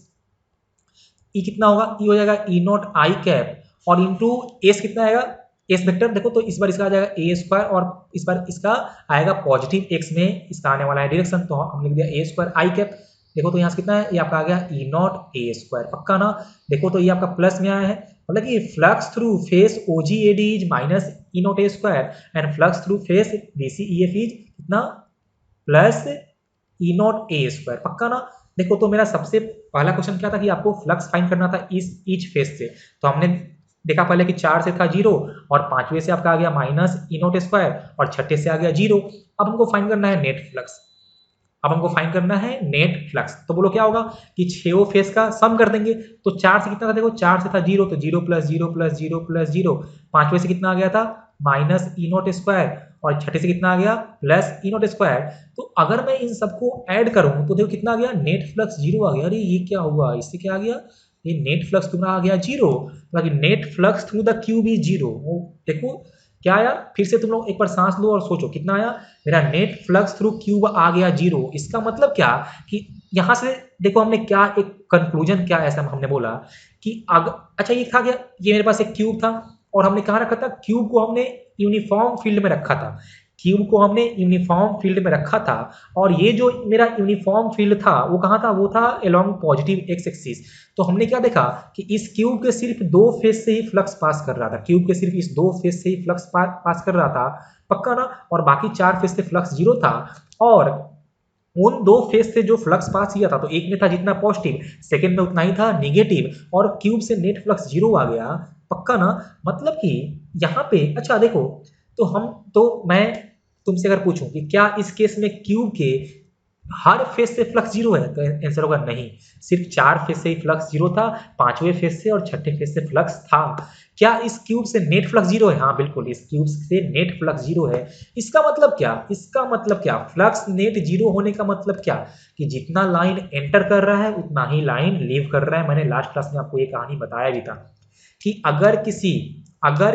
ई कितना होगा? ई हो जाएगा E नॉट आई कैप, और इंटू एस कितना आएगा? एस वेक्टर देखो तो इस बार इसका आ जाएगा ए स्क्वायर, और इस बार इसका आएगा पॉजिटिव एक्स में, इसका आने वाला है डायरेक्शन, तो हम लिख दिया ए स्क्वायर आई कैप। देखो तो यहाँ से कितना है? ये आपका आ गया E नॉट ए स्क्वायर, पक्का ना। देखो तो ये आपका प्लस में आया है, मतलब कि flux through face OGAD is minus E naught A square, and flux through face BCEF is कितना? Plus E naught A square, पक्का ना। देखो तो मेरा सबसे पहला क्वेश्चन क्या था कि आपको फ्लक्स फाइंड करना था इस ईच फेज से, तो हमने देखा पहले कि 4 से था जीरो, और 5वें से आपका आ गया माइनस E नॉट स्क्वायर, और छठे से आ गया जीरो। अब हमको फाइंड करना है नेट फ्लक्स। अब हमको फाइंड करना है नेट फ्लक्स, तो बोलो क्या होगा कि 6 फेज का सम कर देंगे। तो 4 से कितना था? देखो 4 से था जीरो, तो zero plus zero plus zero plus zero. 5वें से कितना आ गया था? माइनस E नॉट स्क्वायर, और छठे से कितना आ गया? Plus E not square. तो अगर मैं इन सबको ऐड करूं तो देखो कितना आ गया? नेट फ्लक्स जीरो आ गया। अरे ये क्या हुआ? इससे क्या आ गया? ये नेट फ्लक्स तुम्हारा आ गया जीरो, मतलब net flux through the cube is zero. देखो क्या आया? फिर से तुम लोग एक बार सांस लो और सोचो कितना आया? मेरा नेट फ्लक्स थ्रू क्यूब आ गया जीरो। इसका मतलब क्या कि यहां से देखो हमने क्या एक कंक्लूजन क्या ऐसा हमने बोला कि अच्छा ये था क्या? ये मेरे पास एक क्यूब था, और हमने कहाँ रखा था? क्यूब को हमने यूनिफॉर्म फील्ड में रखा था। क्यूब को हमने यूनिफॉर्म फील्ड में रखा था, और ये जो मेरा यूनिफॉर्म फील्ड था वो कहाँ था? वो था अलोंग पॉजिटिव एक्स एक्सिस। तो हमने क्या देखा कि इस क्यूब के सिर्फ 2 फेज से ही फ्लक्स पास कर रहा था, क्यूब के सिर्फ इस 2 फेज से ही फ्लक्स पास कर रहा था, पक्का ना। और बाकी 4 फेज से फ्लक्स जीरो था, और उन 2 फेज से जो फ्लक्स पास किया था, तो एक में था जितना पॉजिटिव, सेकंड में उतना ही था नेगेटिव, और क्यूब से नेट फ्लक्स जीरो आ गया, पक्का ना। मतलब कि यहाँ पे अच्छा देखो, तो मैं तुमसे अगर पूछूं कि क्या इस केस में क्यूब के हर फेज से फ्लक्स जीरो है, तो आंसर होगा नहीं। सिर्फ 4 फेज से ही फ्लक्स जीरो था, 5वें फेज से और छठे फेज से फ्लक्स था। क्या इस क्यूब से नेट फ्लक्स जीरो है? हाँ बिल्कुल, इस क्यूब से नेट फ्लक्स जीरो है। इसका मतलब क्या? इसका मतलब क्या? फ्लक्स नेट जीरो होने का मतलब क्या? कि जितना लाइन एंटर कर रहा है उतना ही लाइन लीव कर रहा है। मैंने लास्ट क्लास में आपको ये कहानी बताया भी था कि अगर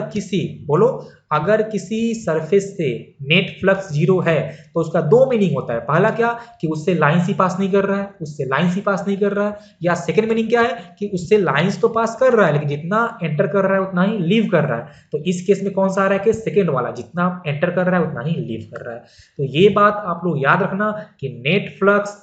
किसी बोलो, अगर किसी सरफेस से नेट फ्लक्स जीरो है तो उसका 2 मीनिंग होता है। पहला क्या कि उससे लाइंस ही पास नहीं कर रहा है, उससे लाइंस ही पास नहीं कर रहा है, या सेकंड मीनिंग क्या है कि उससे लाइंस तो पास कर रहा है लेकिन जितना एंटर कर रहा है उतना ही लीव कर रहा है। तो इस केस में कौन सा आ रहा है कि सेकंड वाला, जितना एंटर कर रहा है उतना ही लीव कर रहा है। तो ये बात आप लोग याद रखना कि नेट फ्लक्स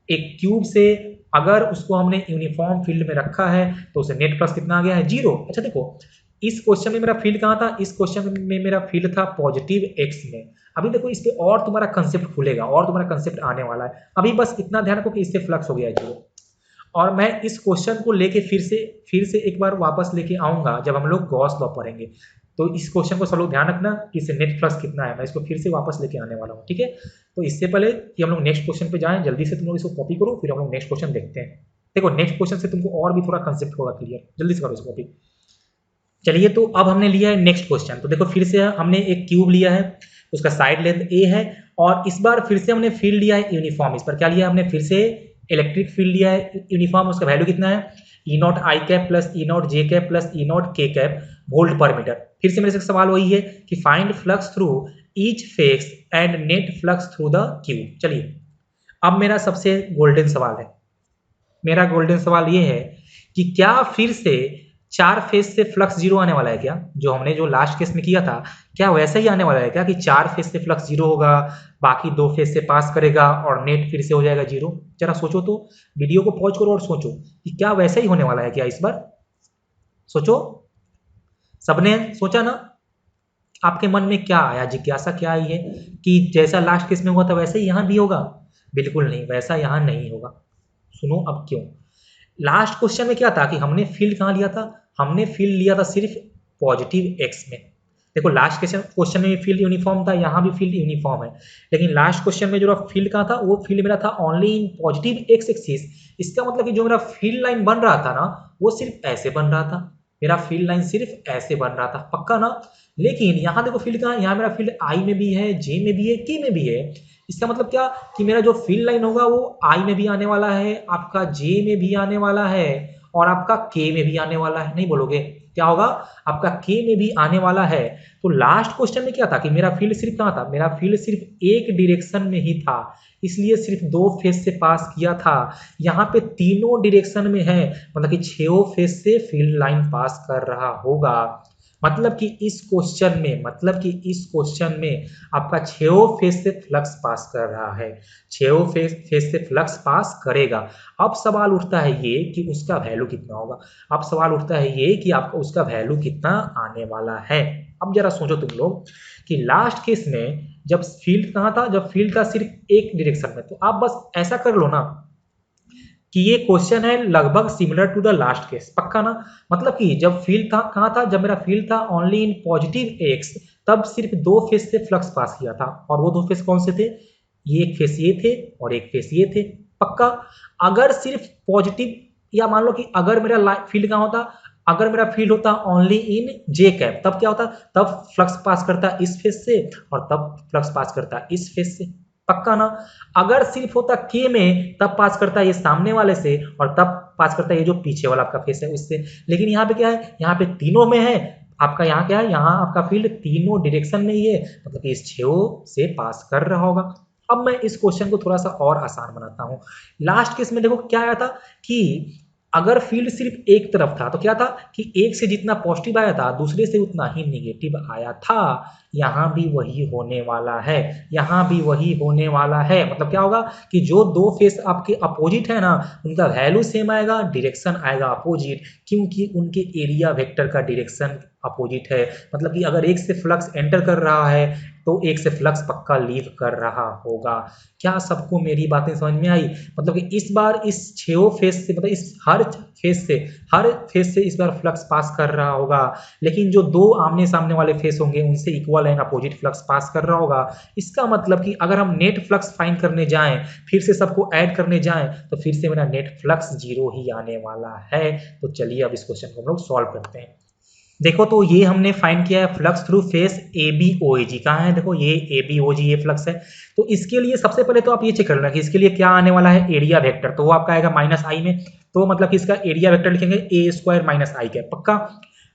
एक क्यूब से अगर उसको हमने यूनिफॉर्म फील्ड में रखा है तो उसे नेट फ्लक्स कितना आ गया है? जीरो। अच्छा देखो, इस क्वेश्चन में मेरा फील्ड कहाँ था? इस क्वेश्चन में मेरा फील्ड था पॉजिटिव एक्स में। अभी देखो इस पे और तुम्हारा कंसेप्ट खुलेगा, और तुम्हारा कंसेप्ट आने वाला है। अभी बस इतना ध्यान रखो कि इससे फ्लक्स हो गया है जीरो, और मैं इस क्वेश्चन को लेके फिर से एक बार वापस लेके आऊंगा जब हम लोग गॉस लॉ पढ़ेंगे। तो इस क्वेश्चन को सब लोग ध्यान रखना कि इससे नेट फ्लक्स कितना है, मैं इसको फिर से वापस लेके आने वाला हूँ, ठीक है। तो इससे पहले कि हम लोग नेक्स्ट क्वेश्चन पे जाएं, जल्दी से तुम लोग इसको कॉपी करो, फिर हम लोग नेक्स्ट क्वेश्चन देखते हैं। देखो नेक्स्ट क्वेश्चन से तुमको और भी थोड़ा कंसेप्ट होगा क्लियर, जल्दी से करो इसको कॉपी। चलिए तो अब हमने लिया है नेक्स्ट क्वेश्चन। तो देखो फिर से हमने एक क्यूब लिया है, उसका साइड लेंथ ए है, और इस बार फिर से हमने फील्ड लिया है यूनिफॉर्म। इस पर क्या लिया हमने, फिर से इलेक्ट्रिक फील्ड लिया है यूनिफॉर्म। उसका वैल्यू कितना है, E not I cap plus E naught J cap plus E naught K cap volt पर मीटर। फिर से मेरे से सवाल वही है कि find flux through each face and net flux through the cube. चलिए अब मेरा सबसे गोल्डन सवाल है, मेरा गोल्डन सवाल ये है कि क्या फिर से 4 फेज से फ्लक्स जीरो आने वाला है क्या, जो हमने जो लास्ट केस में किया था, क्या वैसा ही आने वाला है क्या कि 4 फेज से फ्लक्स जीरो होगा, बाकी 2 फेज से पास करेगा और नेट फिर से हो जाएगा जीरो। जरा सोचो तो, वीडियो को पॉज करो और सोचो कि क्या वैसा ही होने वाला है क्या इस बार। सोचो, सबने सोचा ना, आपके मन में क्या आया, जिज्ञासा क्या आई है कि जैसा लास्ट केस में हुआ था वैसे ही यहाँ भी होगा। बिल्कुल नहीं, वैसा यहाँ नहीं होगा। सुनो अब क्यों। लास्ट क्वेश्चन में क्या था कि हमने फील्ड कहाँ लिया था, हमने फील्ड लिया था सिर्फ पॉजिटिव एक्स में। देखो लास्ट क्वेश्चन में फील्ड यूनिफॉर्म था, यहाँ भी फील्ड यूनिफॉर्म है, लेकिन लास्ट क्वेश्चन में जो फील्ड कहाँ था, वो फील्ड मेरा था only in positive x axis. इसका मतलब कि जो मेरा फील्ड लाइन बन रहा था ना, वो सिर्फ ऐसे बन रहा था, मेरा फील्ड लाइन सिर्फ ऐसे बन रहा था, पक्का ना। लेकिन यहाँ देखो फील्ड कहाँ है, यहाँ मेरा फील्ड आई में भी है, जे में भी है, के में भी है। इसका मतलब क्या कि मेरा जो फील्ड लाइन होगा वो आई में भी आने वाला है, आपका जे में भी आने वाला है, और आपका के में भी आने वाला है। नहीं बोलोगे, क्या होगा, आपका के में भी आने वाला है। तो लास्ट क्वेश्चन में क्या था कि मेरा फील्ड सिर्फ कहाँ था, मेरा फील्ड सिर्फ एक डायरेक्शन में ही था, इसलिए सिर्फ 2 फेज से पास किया था। यहाँ पे तीनों डायरेक्शन में है, मतलब कि 6 फेज से फील्ड लाइन पास कर रहा होगा। मतलब कि इस क्वेश्चन में आपका 6 फेज से फ्लक्स पास कर रहा है, 6 फेज से फ्लक्स पास करेगा। अब सवाल उठता है ये कि उसका वैल्यू कितना होगा, अब सवाल उठता है ये कि आपका उसका वैल्यू कितना आने वाला है। अब जरा सोचो तुम लोग कि लास्ट केस में जब फील्ड कहाँ था, जब फील्ड था सिर्फ एक डायरेक्शन में, तो आप बस ऐसा कर लो ना कि ये क्वेश्चन है लगभग similar to the last case, पक्का ना। मतलब कि जब फील्ड था कहाँ था, जब मेरा फील्ड था ओनली इन पॉजिटिव एक्स, तब सिर्फ 2 फेज से फ्लक्स पास किया था, और वो 2 फेज कौन से थे, ये एक फेज ये थे और एक फेज ये थे, पक्का। अगर सिर्फ पॉजिटिव, या मान लो कि अगर मेरा फील्ड कहाँ होता, अगर मेरा फील्ड होता ओनली इन जे कैप, तब क्या होता, तब फ्लक्स पास करता इस फेज से और तब फ्लक्स पास करता इस फेज से, पक्का ना। अगर सिर्फ होता के में, तब पास करता है ये सामने वाले से और तब पास करता है ये जो पीछे वाला आपका फेस है उससे। लेकिन यहाँ पे क्या है, यहाँ पे तीनों में है, आपका यहाँ क्या है, यहाँ आपका फील्ड तीनों डायरेक्शन में ही है, मतलब कि इस 6 से पास कर रहा होगा। अब मैं इस क्वेश्चन को थोड़ा सा और आसान बनाता हूँ। लास्ट केस में देखो क्या आया था कि अगर फील्ड सिर्फ एक तरफ था तो क्या था कि एक से जितना पॉजिटिव आया था दूसरे से उतना ही निगेटिव आया था। यहाँ भी वही होने वाला है, यहाँ भी वही होने वाला है। मतलब क्या होगा कि जो 2 फेस आपके अपोजिट है ना, उनका वैल्यू सेम आएगा, डायरेक्शन आएगा अपोजिट, क्योंकि उनके एरिया वेक्टर का डायरेक्शन अपोजिट है। मतलब कि अगर एक से फ्लक्स एंटर कर रहा है तो एक से फ्लक्स पक्का लीव कर रहा होगा। क्या सबको मेरी बातें समझ में आई। मतलब कि इस बार इस 6 फेज से, मतलब इस हर फेज से इस बार फ्लक्स पास कर रहा होगा, लेकिन जो 2 आमने सामने वाले फेस होंगे उनसे equal and opposite flux pass कर रहा होगा। इसका मतलब कि अगर हम नेट फ्लक्स फाइंड करने जाएं, फिर से सबको ऐड करने जाएं, तो फिर से मेरा नेट फ्लक्स जीरो ही आने वाला है। तो चलिए अब इस क्वेश्चन को हम लोग सॉल्व करते हैं। देखो तो ये हमने फाइंड किया है flux through face A B O A G, कहाँ है, देखो ये ए बी ओ जी ये फ्लक्स है। तो इसके लिए सबसे पहले तो आप ये चेक कर लेना कि इसके लिए क्या आने वाला है, एरिया वेक्टर, तो वो आपका आएगा माइनस आई में, तो मतलब कि इसका एरिया वेक्टर लिखेंगे ए स्क्वायर माइनस आई कैप, पक्का।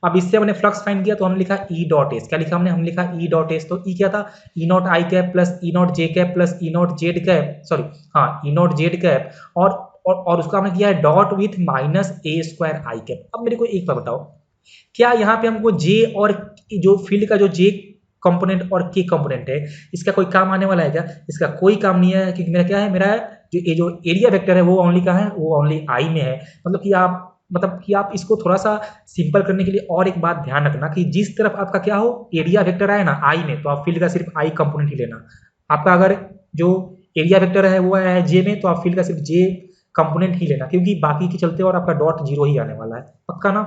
अब इससे हमने फ्लक्स फाइंड किया तो हमने लिखा ई डॉट एस, क्या लिखा हमने, हम लिखा ई डॉट एस। तो ई क्या था, E not I cap plus E naught J cap plus E naught Z cap, sorry हाँ ई नॉट जेड कैप, और उसका हमने किया है dot with minus A square I cap. अब मेरे को एक बार बताओ, क्या यहाँ पे हमको जे और जो फील्ड का जो जे कंपोनेंट और के कंपोनेंट है, इसका कोई काम आने वाला है क्या, इसका कोई काम नहीं है, क्योंकि मेरा क्या है, मेरा जो एरिया वेक्टर है वो ओनली कहाँ है, वो ओनली आई में है। मतलब कि आप इसको थोड़ा सा सिंपल करने के लिए और एक बात ध्यान रखना कि जिस तरफ आपका क्या हो एरिया वेक्टर आए ना आई में, तो आप फील्ड का सिर्फ आई कंपोनेंट ही लेना। आपका अगर जो एरिया वेक्टर है वो आया है जे में, तो आप फील्ड का सिर्फ जे कंपोनेंट ही लेना, क्योंकि बाकी के चलते और आपका डॉट जीरो ही आने वाला है, पक्का ना।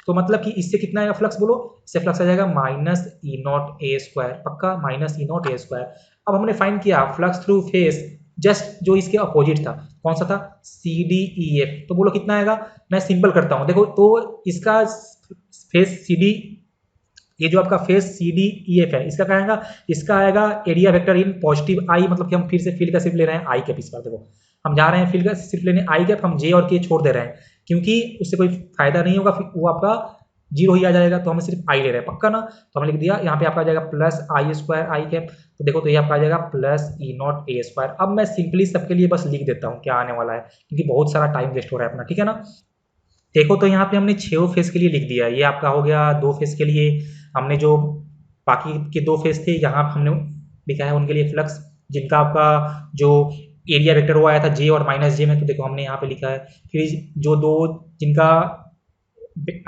तो मतलब कि इससे कितना आएगा फ्लक्स बोलो, इससे फ्लक्स आ जाएगा minus E naught A square, पक्का minus E naught A square. अब हमने फाइंड किया फ्लक्स थ्रू फेस जस्ट जो इसके अपोजिट था, कौन सा था, सी डी ई एफ, तो बोलो कितना आएगा। मैं सिंपल करता हूँ, देखो तो इसका फेस सी डी, ये जो आपका face C D E F है, इसका क्या आएगा, इसका आएगा area vector in positive I, मतलब कि हम फिर से फील्ड का सिर्फ ले रहे हैं आई कैप। इस बार देखो हम जा रहे हैं फील्ड का सिर्फ लेने आई कैप, हम जे और के छोड़ दे रहे हैं क्योंकि उससे कोई फायदा नहीं होगा, वो आपका जीरो ही आ जाएगा, तो हम सिर्फ आई ले रहे हैं, पक्का ना। तो हमने लिख दिया यहाँ पे आपका आ जाएगा प्लस आई स्क्वायर आई कैप, तो देखो तो ये आपका आ जाएगा plus E naught A square. अब मैं सिंपली सबके लिए बस लिख देता हूँ क्या आने वाला है, क्योंकि बहुत सारा टाइम वेस्ट हो रहा है अपना, ठीक है ना। देखो तो यहाँ पे हमने 6 फेस के लिए लिख दिया, ये आपका हो गया 2 फेस के लिए। हमने जो बाकी के 2 फेस थे यहाँ हमने लिखा है उनके लिए फ्लक्स, जिनका आपका जो एरिया वेक्टर वो आया था जे और माइनस जे में, तो देखो हमने यहाँ पे लिखा है। फिर जो दो जिनका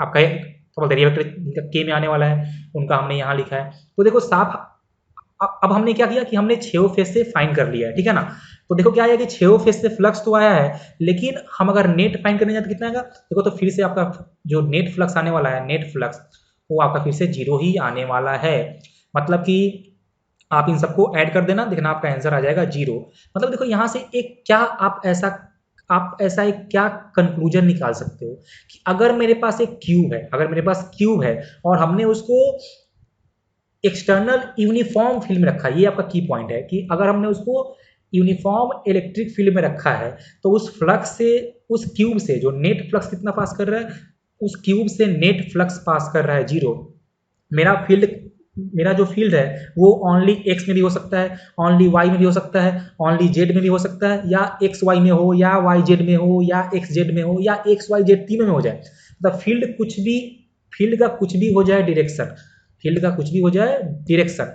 आपका एरिया वेक्टर जिनका के में आने वाला है उनका हमने यहाँ लिखा है। तो देखो साफ अब हमने क्या किया कि हमने 6 फेस से फाइंड कर लिया है, ठीक है ना। तो देखो क्या है कि 6 फेस से फ्लक्स तो आया है, लेकिन हम अगर नेट फाइंड करने जाए तो कितना आएगा, देखो तो फिर से आपका जो नेट फ्लक्स आने वाला है, नेट फ्लक्स वो आपका फिर से जीरो ही आने वाला है। मतलब कि आप इन सबको ऐड कर देना, देखना आपका आंसर आ जाएगा जीरो। मतलब देखो यहाँ से एक क्या आप ऐसा एक क्या कंक्लूजन निकाल सकते हो कि अगर मेरे पास एक क्यूब है, अगर मेरे पास क्यूब है और हमने उसको एक्सटर्नल यूनिफॉर्म फील्ड में रखा है, ये आपका की पॉइंट है कि अगर हमने उसको यूनिफॉर्म इलेक्ट्रिक फील्ड में रखा है तो उस फ्लक्स से, उस क्यूब से जो नेट फ्लक्स कितना पास कर रहा है, उस क्यूब से नेट फ्लक्स पास कर रहा है जीरो। मेरा जो फील्ड है वो ओनली एक्स में भी हो सकता है, ओनली वाई में भी हो सकता है, ओनली जेड में भी हो सकता है, या एक्स वाई में हो, या वाई जेड में हो, या एक्स जेड में हो, या एक्स वाई जेड तीनों में हो जाए। मतलब फील्ड का कुछ भी हो जाए डायरेक्शन, फील्ड का कुछ भी हो जाए डायरेक्शन,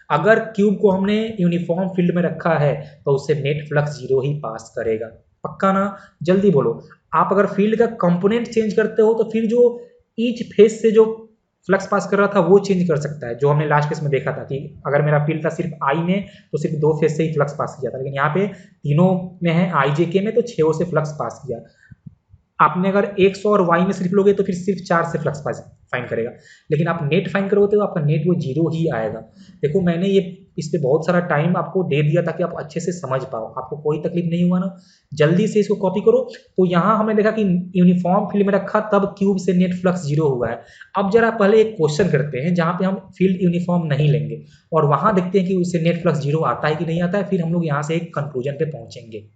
अगर क्यूब को हमने यूनिफॉर्म फील्ड में रखा है तो उससे नेट फ्लक्स जीरो ही पास करेगा, पक्का ना। जल्दी बोलो, आप अगर फील्ड का कंपोनेंट चेंज करते हो तो फिर जो ईच फेस से जो फ्लक्स पास कर रहा था वो चेंज कर सकता है, जो हमने लास्ट केस में देखा था कि अगर मेरा फील्ड था सिर्फ आई में तो सिर्फ 2 फेस से ही फ्लक्स पास किया था, लेकिन यहाँ पे तीनों में है आई जे के में, तो 6 से फ्लक्स पास किया। आपने अगर एक्स और वाई में सिर्फ लोगे तो फिर सिर्फ 4 से फ्लक्स पास फाइंड करेगा, लेकिन आप नेट फाइंड करोगे तो आपका नेट वो जीरो ही आएगा। देखो मैंने ये इस पे बहुत सारा टाइम आपको दे दिया ताकि आप अच्छे से समझ पाओ, आपको कोई तकलीफ नहीं हुआ ना। जल्दी से इसको कॉपी करो। तो यहाँ हमने देखा कि यूनिफॉर्म फील्ड में रखा तब क्यूब से नेट फ्लक्स जीरो हुआ है। अब जरा पहले एक क्वेश्चन करते हैं जहाँ पे हम फील्ड यूनिफॉर्म नहीं लेंगे और वहां देखते हैं कि उससे नेट फ्लक्स जीरो आता है कि नहीं आता है, फिर हम लोग यहाँ से एक कंक्लूजन पे पहुंचेंगे।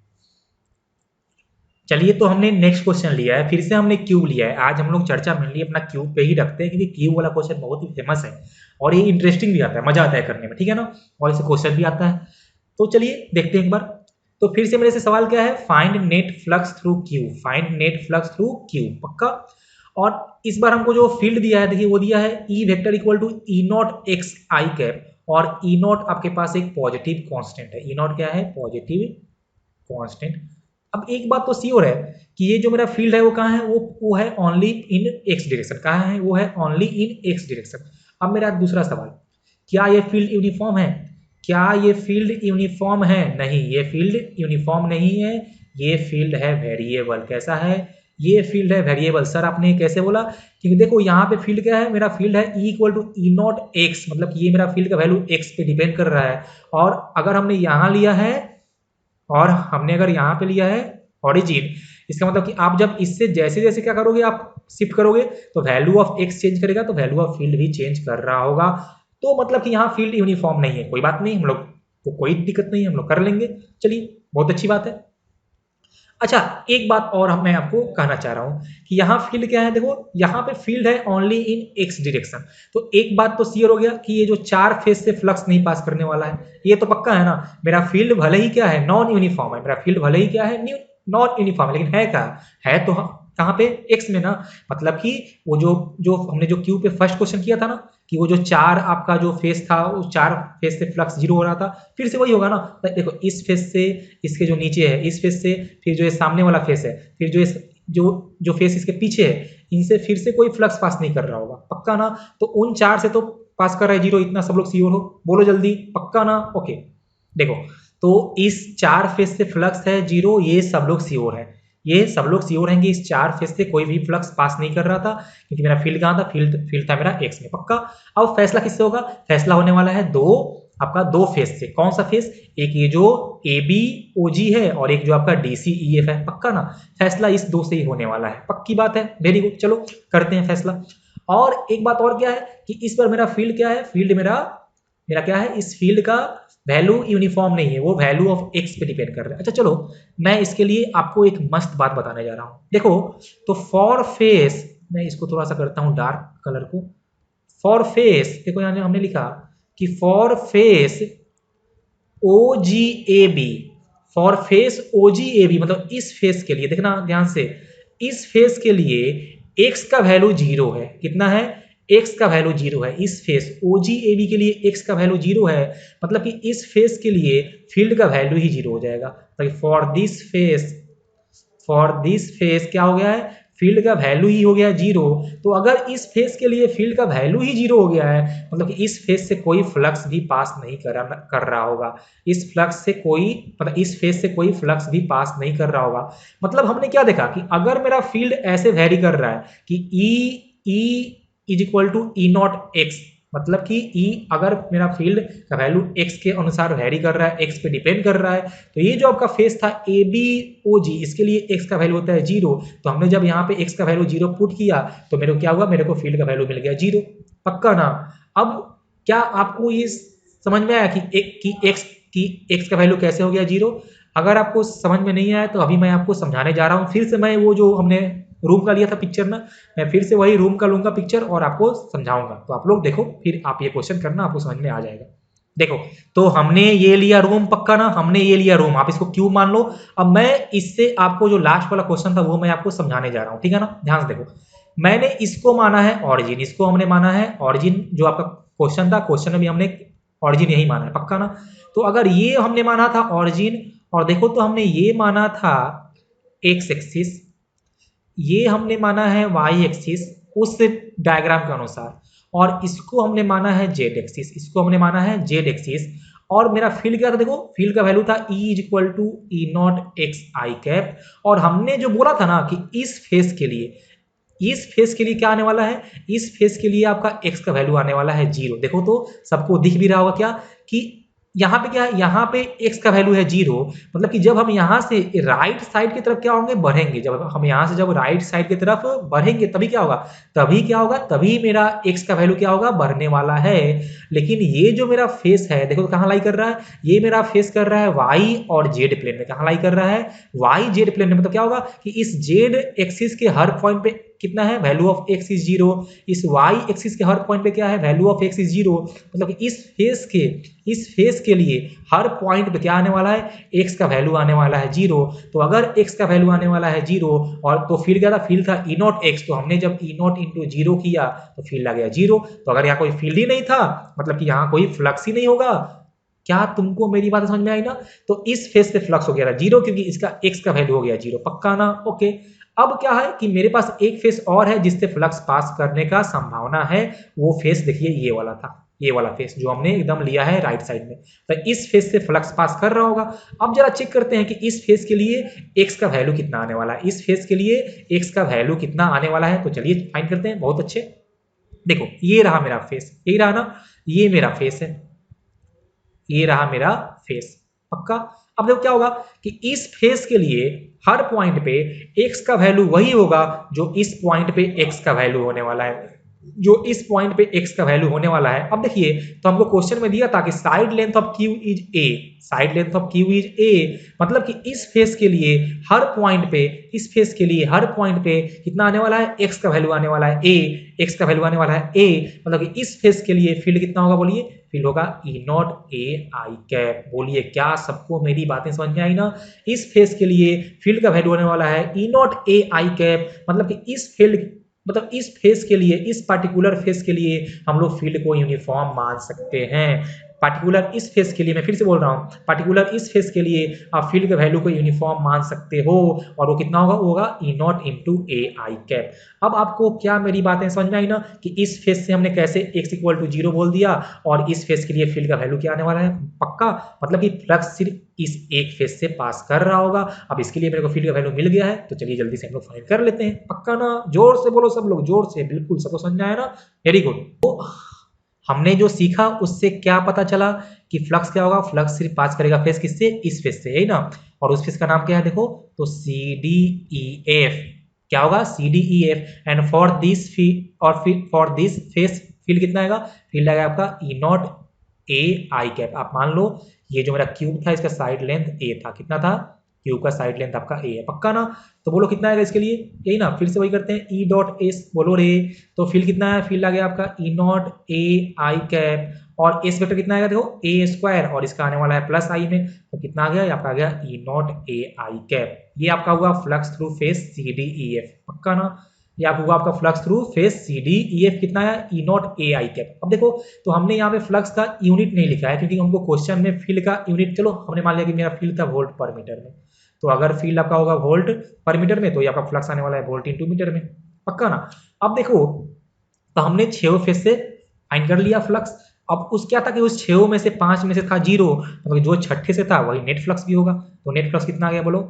चलिए, तो हमने नेक्स्ट क्वेश्चन लिया है, फिर से हमने क्यूब लिया है। आज हम लोग चर्चा मेनली अपना क्यूब पे ही रखते हैं क्योंकि क्यूब वाला क्वेश्चन बहुत ही फेमस है और ये इंटरेस्टिंग भी आता है, मजा आता है करने में, ठीक है ना, और इसे क्वेश्चन भी आता है। तो चलिए देखते हैं एक बार। तो फिर से मेरे से सवाल क्या है, find net flux through cube, find net flux through cube, पक्का। और इस बार हमको जो फील्ड दिया है, देखिए वो दिया है E vector equal to E naught X I cap, और ई नॉट आपके पास एक पॉजिटिव कांस्टेंट है। ई नॉट क्या है, पॉजिटिव कांस्टेंट। अब एक बात तो श्योर है कि ये जो मेरा फील्ड है वो कहाँ है, वो है ओनली इन एक्स डायरेक्शन। कहाँ है, वो है ओनली इन एक्स डायरेक्शन। अब मेरा दूसरा सवाल, क्या ये फील्ड यूनिफॉर्म है, क्या ये फील्ड यूनिफॉर्म है, नहीं ये फील्ड यूनिफॉर्म नहीं है, ये फील्ड है वेरिएबल। कैसा है, ये फील्ड है वेरिएबल। सर आपने कैसे बोला, क्योंकि देखो यहाँ पे फील्ड क्या है, मेरा फील्ड है E equal to E naught X, मतलब कि ये मेरा फील्ड का वैल्यू एक्स पे डिपेंड कर रहा है। और अगर हमने यहाँ लिया है और हमने अगर यहाँ पे लिया है ओरिजिन, इसका मतलब कि आप जब इससे जैसे जैसे क्या करोगे, आप शिफ्ट करोगे तो वैल्यू ऑफ एक्स चेंज करेगा, तो वैल्यू ऑफ फील्ड भी चेंज कर रहा होगा। तो मतलब कि यहाँ फील्ड यूनिफॉर्म नहीं है, कोई बात नहीं, हम लोग को कोई दिक्कत नहीं है, हम लोग कर लेंगे। चलिए बहुत अच्छी बात है। अच्छा, एक बात और मैं आपको कहना चाह रहा हूँ कि यहाँ फील्ड क्या है, देखो यहाँ पे फील्ड है ओनली इन एक्स डायरेक्शन। तो एक बात तो क्लियर हो गया कि ये जो 4 फेस से फ्लक्स नहीं पास करने वाला है, ये तो पक्का है ना। मेरा फील्ड भले ही क्या है, नॉन यूनिफॉर्म है, मेरा फील्ड भले ही क्या है, नॉन यूनिफॉर्म, लेकिन है क्या है, तो कहाँ पे, एक्स में ना। मतलब कि वो जो हमने जो क्यू पे फर्स्ट क्वेश्चन किया था ना, कि वो जो 4 आपका जो फेस था, उस 4 फेस से फ्लक्स जीरो हो रहा था, फिर से वही होगा ना। देखो इस फेस से इसके जो नीचे है, इस फेस से फिर जो ये सामने वाला फेस है, फिर जो फेस इसके पीछे है, इनसे फिर से कोई फ्लक्स पास नहीं कर रहा होगा, पक्का ना। तो उन 4 से तो पास कर रहा है जीरो, इतना सब लोग श्योर हो, बोलो जल्दी, पक्का ना। ओके देखो, तो इस 4 फेस से फ्लक्स है जीरो, ये सब लोग श्योर है। ये सब लोग श्योर हैं कि इस 4 फेज से कोई भी फ्लक्स पास नहीं कर रहा था, क्योंकि मेरा फील्ड कहाँ था, फील्ड था मेरा एक्स में, पक्का। अब फैसला किससे होगा, फैसला होने वाला है आपका दो फेज से। कौन सा फेज, एक ये जो ए बी ओ जी है और एक जो आपका डी सी ई एफ है, पक्का ना। फैसला इस दो से ही होने वाला है, पक्की बात है, वेरी गुड। चलो करते हैं फैसला। और एक बात और क्या है कि इस पर मेरा फील्ड क्या है, फील्ड मेरा क्या है, इस फील्ड का वैल्यू यूनिफॉर्म नहीं है, वो वैल्यू ऑफ एक्स पे डिपेंड कर रहा है। अच्छा चलो, मैं इसके लिए आपको एक मस्त बात बताने जा रहा हूं, देखो। तो फॉर फेस, मैं इसको थोड़ा सा करता हूं डार्क कलर को। फॉर फेस देखो, यहाँ हमने लिखा कि for face O G A B, for face O G A B मतलब इस फेस के लिए, देखना ध्यान से, इस फेस के लिए एक्स का वैल्यू 0 है। कितना है, एक्स का वैल्यू 0 है। इस face O G A B के लिए एक्स का वैल्यू 0 है, मतलब कि इस फेस के लिए फील्ड का वैल्यू ही 0 हो जाएगा। तो फॉर दिस फेस क्या हो गया है, फील्ड का वैल्यू ही हो गया 0। तो अगर इस फेस के लिए फील्ड का वैल्यू ही 0 हो गया है, मतलब कि इस फेस से कोई फ्लक्स भी पास नहीं कर रहा होगा। इस फ्लक्स से कोई, मतलब इस फेस से कोई फ्लक्स भी पास नहीं कर रहा होगा। मतलब हमने क्या देखा कि अगर मेरा फील्ड ऐसे वेरी कर रहा है कि E is equal to E naught X, मतलब कि ई अगर मेरा फील्ड का वैल्यू एक्स के अनुसार वेरी कर रहा है, एक्स पे डिपेंड कर रहा है, तो ये जो आपका फेस था ए बी ओ जी, इसके लिए एक्स का वैल्यू होता है 0। तो हमने जब यहाँ पे एक्स का वैल्यू 0 पुट किया तो मेरे को क्या हुआ, मेरे को फील्ड का वैल्यू मिल गया 0, पक्का ना। अब क्या आपको ये समझ में आया कि एक्स का वैल्यू कैसे हो गया 0? अगर आपको समझ में नहीं आया तो अभी मैं आपको समझाने जा रहा हूँ। फिर से मैं वो जो हमने रूम का लिया था पिक्चर ना, मैं फिर से वही रूम का लूंगा पिक्चर और आपको समझाऊंगा। तो आप लोग देखो, फिर आप ये क्वेश्चन करना, आपको समझ में आ जाएगा। देखो, तो हमने ये लिया रूम, पक्का ना, हमने ये लिया रूम, आप इसको क्यूब मान लो। अब मैं इससे आपको जो लास्ट वाला क्वेश्चन था वो मैं आपको समझाने जा रहा हूँ, ठीक है ना। ध्यान से देखो, मैंने इसको माना है ऑरिजिन, इसको हमने माना है ऑरिजिन। जो आपका क्वेश्चन था, क्वेश्चन में भी हमने ऑरिजिन यही माना है, पक्का ना। तो अगर ये हमने माना था ऑरिजिन, और देखो तो हमने ये माना था एक्स एक्सिस, ये हमने माना है वाई एक्सिस उस डायग्राम के अनुसार, और इसको हमने माना है जेड एक्सिस, इसको हमने माना है जेड एक्सिस। और मेरा फील्ड क्या था, देखो फील्ड का वैल्यू था E is equal to E naught X I cap. और हमने जो बोला था ना कि इस फेस के लिए क्या आने वाला है, इस फेस के लिए आपका x का वैल्यू आने वाला है 0। देखो तो सबको दिख भी रहा होगा क्या कि यहाँ पे क्या है, यहाँ पे x का वैल्यू है 0। मतलब कि जब हम यहाँ से राइट साइड की तरफ क्या होंगे, बढ़ेंगे, जब हम यहाँ से जब राइट साइड की तरफ बढ़ेंगे तभी क्या होगा, तभी मेरा x का वैल्यू क्या होगा, बढ़ने वाला है। लेकिन ये जो मेरा फेस है, देखो तो कहाँ लाई कर रहा है, ये मेरा फेस कर रहा है y और z प्लेन में। कहाँ लाई कर रहा है, y z प्लेन में। मतलब क्या होगा कि इस z एक्सिस के हर पॉइंट पे कितना है, वैल्यू ऑफ x इज 0। इस y एक्सिस के हर पॉइंट पे क्या है, वैल्यू ऑफ x इज 0। मतलब कि इस फेस के लिए हर पॉइंट पे क्या आने वाला है, x का वैल्यू आने वाला है 0। तो अगर x का वैल्यू आने वाला है 0, और तो फील्ड क्या था, फील्ड था ई नॉट एक्स, तो हमने जब ई नॉट इंटू 0 किया तो फील्ड आ गया 0। तो अगर यहाँ कोई फील्ड ही नहीं था, मतलब कि यहाँ कोई फ्लक्स ही नहीं होगा। क्या तुमको मेरी बात समझ में आई ना। तो इस फेस पे फ्लक्स हो गया 0, क्योंकि इसका x का वैल्यू हो गया 0, पक्का ना। ओके, अब क्या है कि मेरे पास एक फेस और है जिससे फ्लक्स पास करने का संभावना है। वो फेस देखिए ये वाला था, ये वाला फेस जो हमने एकदम लिया है राइट साइड में। तो इस फेस से फ्लक्स पास कर रहा होगा। अब जरा चेक करते हैं कि इस फेस के लिए x का वैल्यू कितना आने वाला है, इस फेस के लिए x का वैल्यू कितना आने वाला है। तो चलिए फाइंड करते हैं। बहुत अच्छे, देखो ये रहा मेरा फेस, यही रहा ना, ये मेरा फेस है, ये रहा मेरा फेस, पक्का। अब देखो क्या होगा कि इस फेस के लिए हर पॉइंट पे x का वैल्यू वही होगा जो इस पॉइंट पे x का वैल्यू होने वाला है, जो इस पॉइंट पे x का वैल्यू होने वाला है। अब देखिए, तो हमको क्वेश्चन में दिया था कि side length of Q is a, side length of Q is a, मतलब कि इस फेस के लिए हर पॉइंट पे, इस फेस के लिए हर पॉइंट पे कितना आने वाला है, x का वैल्यू आने वाला है a, x का वैल्यू आने वाला है a। मतलब कि इस फेस के लिए फील्ड कितना होगा, बोलिए, फील्ड होगा E naught A I cap. बोलिए क्या सबको मेरी बातें समझ में आई ना। इस फेस के लिए फील्ड का वैल्यू होने वाला है E naught A I cap. मतलब कि इस फील्ड, मतलब इस फेस के लिए, इस पार्टिकुलर फेस के लिए हम लोग फील्ड को यूनिफॉर्म मान सकते हैं। पार्टिकुलर इस फेस के लिए, मैं फिर से बोल रहा हूँ, पार्टिकुलर इस फेस के लिए आप फील्ड के वैल्यू को यूनिफॉर्म मान सकते हो, और वो कितना होगा, वो होगा E naught into A I cap. अब आपको क्या मेरी बातें समझ में आई ना, कि इस फेस से हमने कैसे x इक्वल टू 0 बोल दिया, और इस फेस के लिए फील्ड का वैल्यू क्या आने वाला है, पक्का, मतलब कि फ्लक्स सिर्फ इस एक फेस से पास कर रहा होगा। अब इसके लिए मेरे को फील्ड का वैल्यू मिल गया है, तो चलिए जल्दी से हम लोग फाइंड कर लेते हैं, पक्का ना, जोर से बोलो सब लोग, जोर से, बिल्कुल सबको समझ में आया ना, वेरी गुड। तो हमने जो सीखा उससे क्या पता चला कि फ्लक्स क्या होगा, फ्लक्स सिर्फ पास करेगा फेस किससे, इस फेस से, यही ना, और उस फेस का नाम क्या है देखो, तो सी डी ई एफ, क्या होगा, C D E F, and for this और फॉर दिस फेस फील्ड कितना आएगा, फील्ड आएगा आपका ई नॉट ए आई कैप। आप मान लो ये जो मेरा क्यूब था इसका साइड लेंथ ए था, कितना था, क्यूब का साइड लेंथ आपका ए है, पक्का ना, तो बोलो कितना आएगा इसके लिए, यही ना, फिर से वही करते हैं, ई डॉट एस बोलो रे, तो फील्ड कितना है, फील्ड आ गया आपका ई नॉट ए आई कैप, और एस वेक्टर कितना आएगा देखो, ए स्क्वायर, और इसका आने वाला है प्लस आई में, तो कितना आ गया, ये आपका आ गया ई नॉट ए आई कैप। ये आपका हुआ flux through face C D E F, पक्का ना, ये आपका हुआ आपका flux through face C D E F, कितना है, E naught A I cap. अब देखो, तो हमने यहाँ पे फ्लक्स का यूनिट नहीं लिखा है, क्योंकि हमको क्वेश्चन में फील्ड का यूनिट, चलो हमने मान लिया कि मेरा फील्ड था वोल्ट पर मीटर में, तो अगर फील्ड आपका होगा वोल्ट पर मीटर में, तो ये आपका फ्लक्स आने वाला है वोल्ट इंटू मीटर में, पक्का ना। अब देखो, तो हमने 6 फेस से फाइंड कर लिया फ्लक्स। अब उस क्या था कि उस 6 में से 5 में से था 0, मतलब जो छठे से था वही नेट फ्लक्स भी होगा, तो नेट फ्लक्स कितना आ गया बोलो,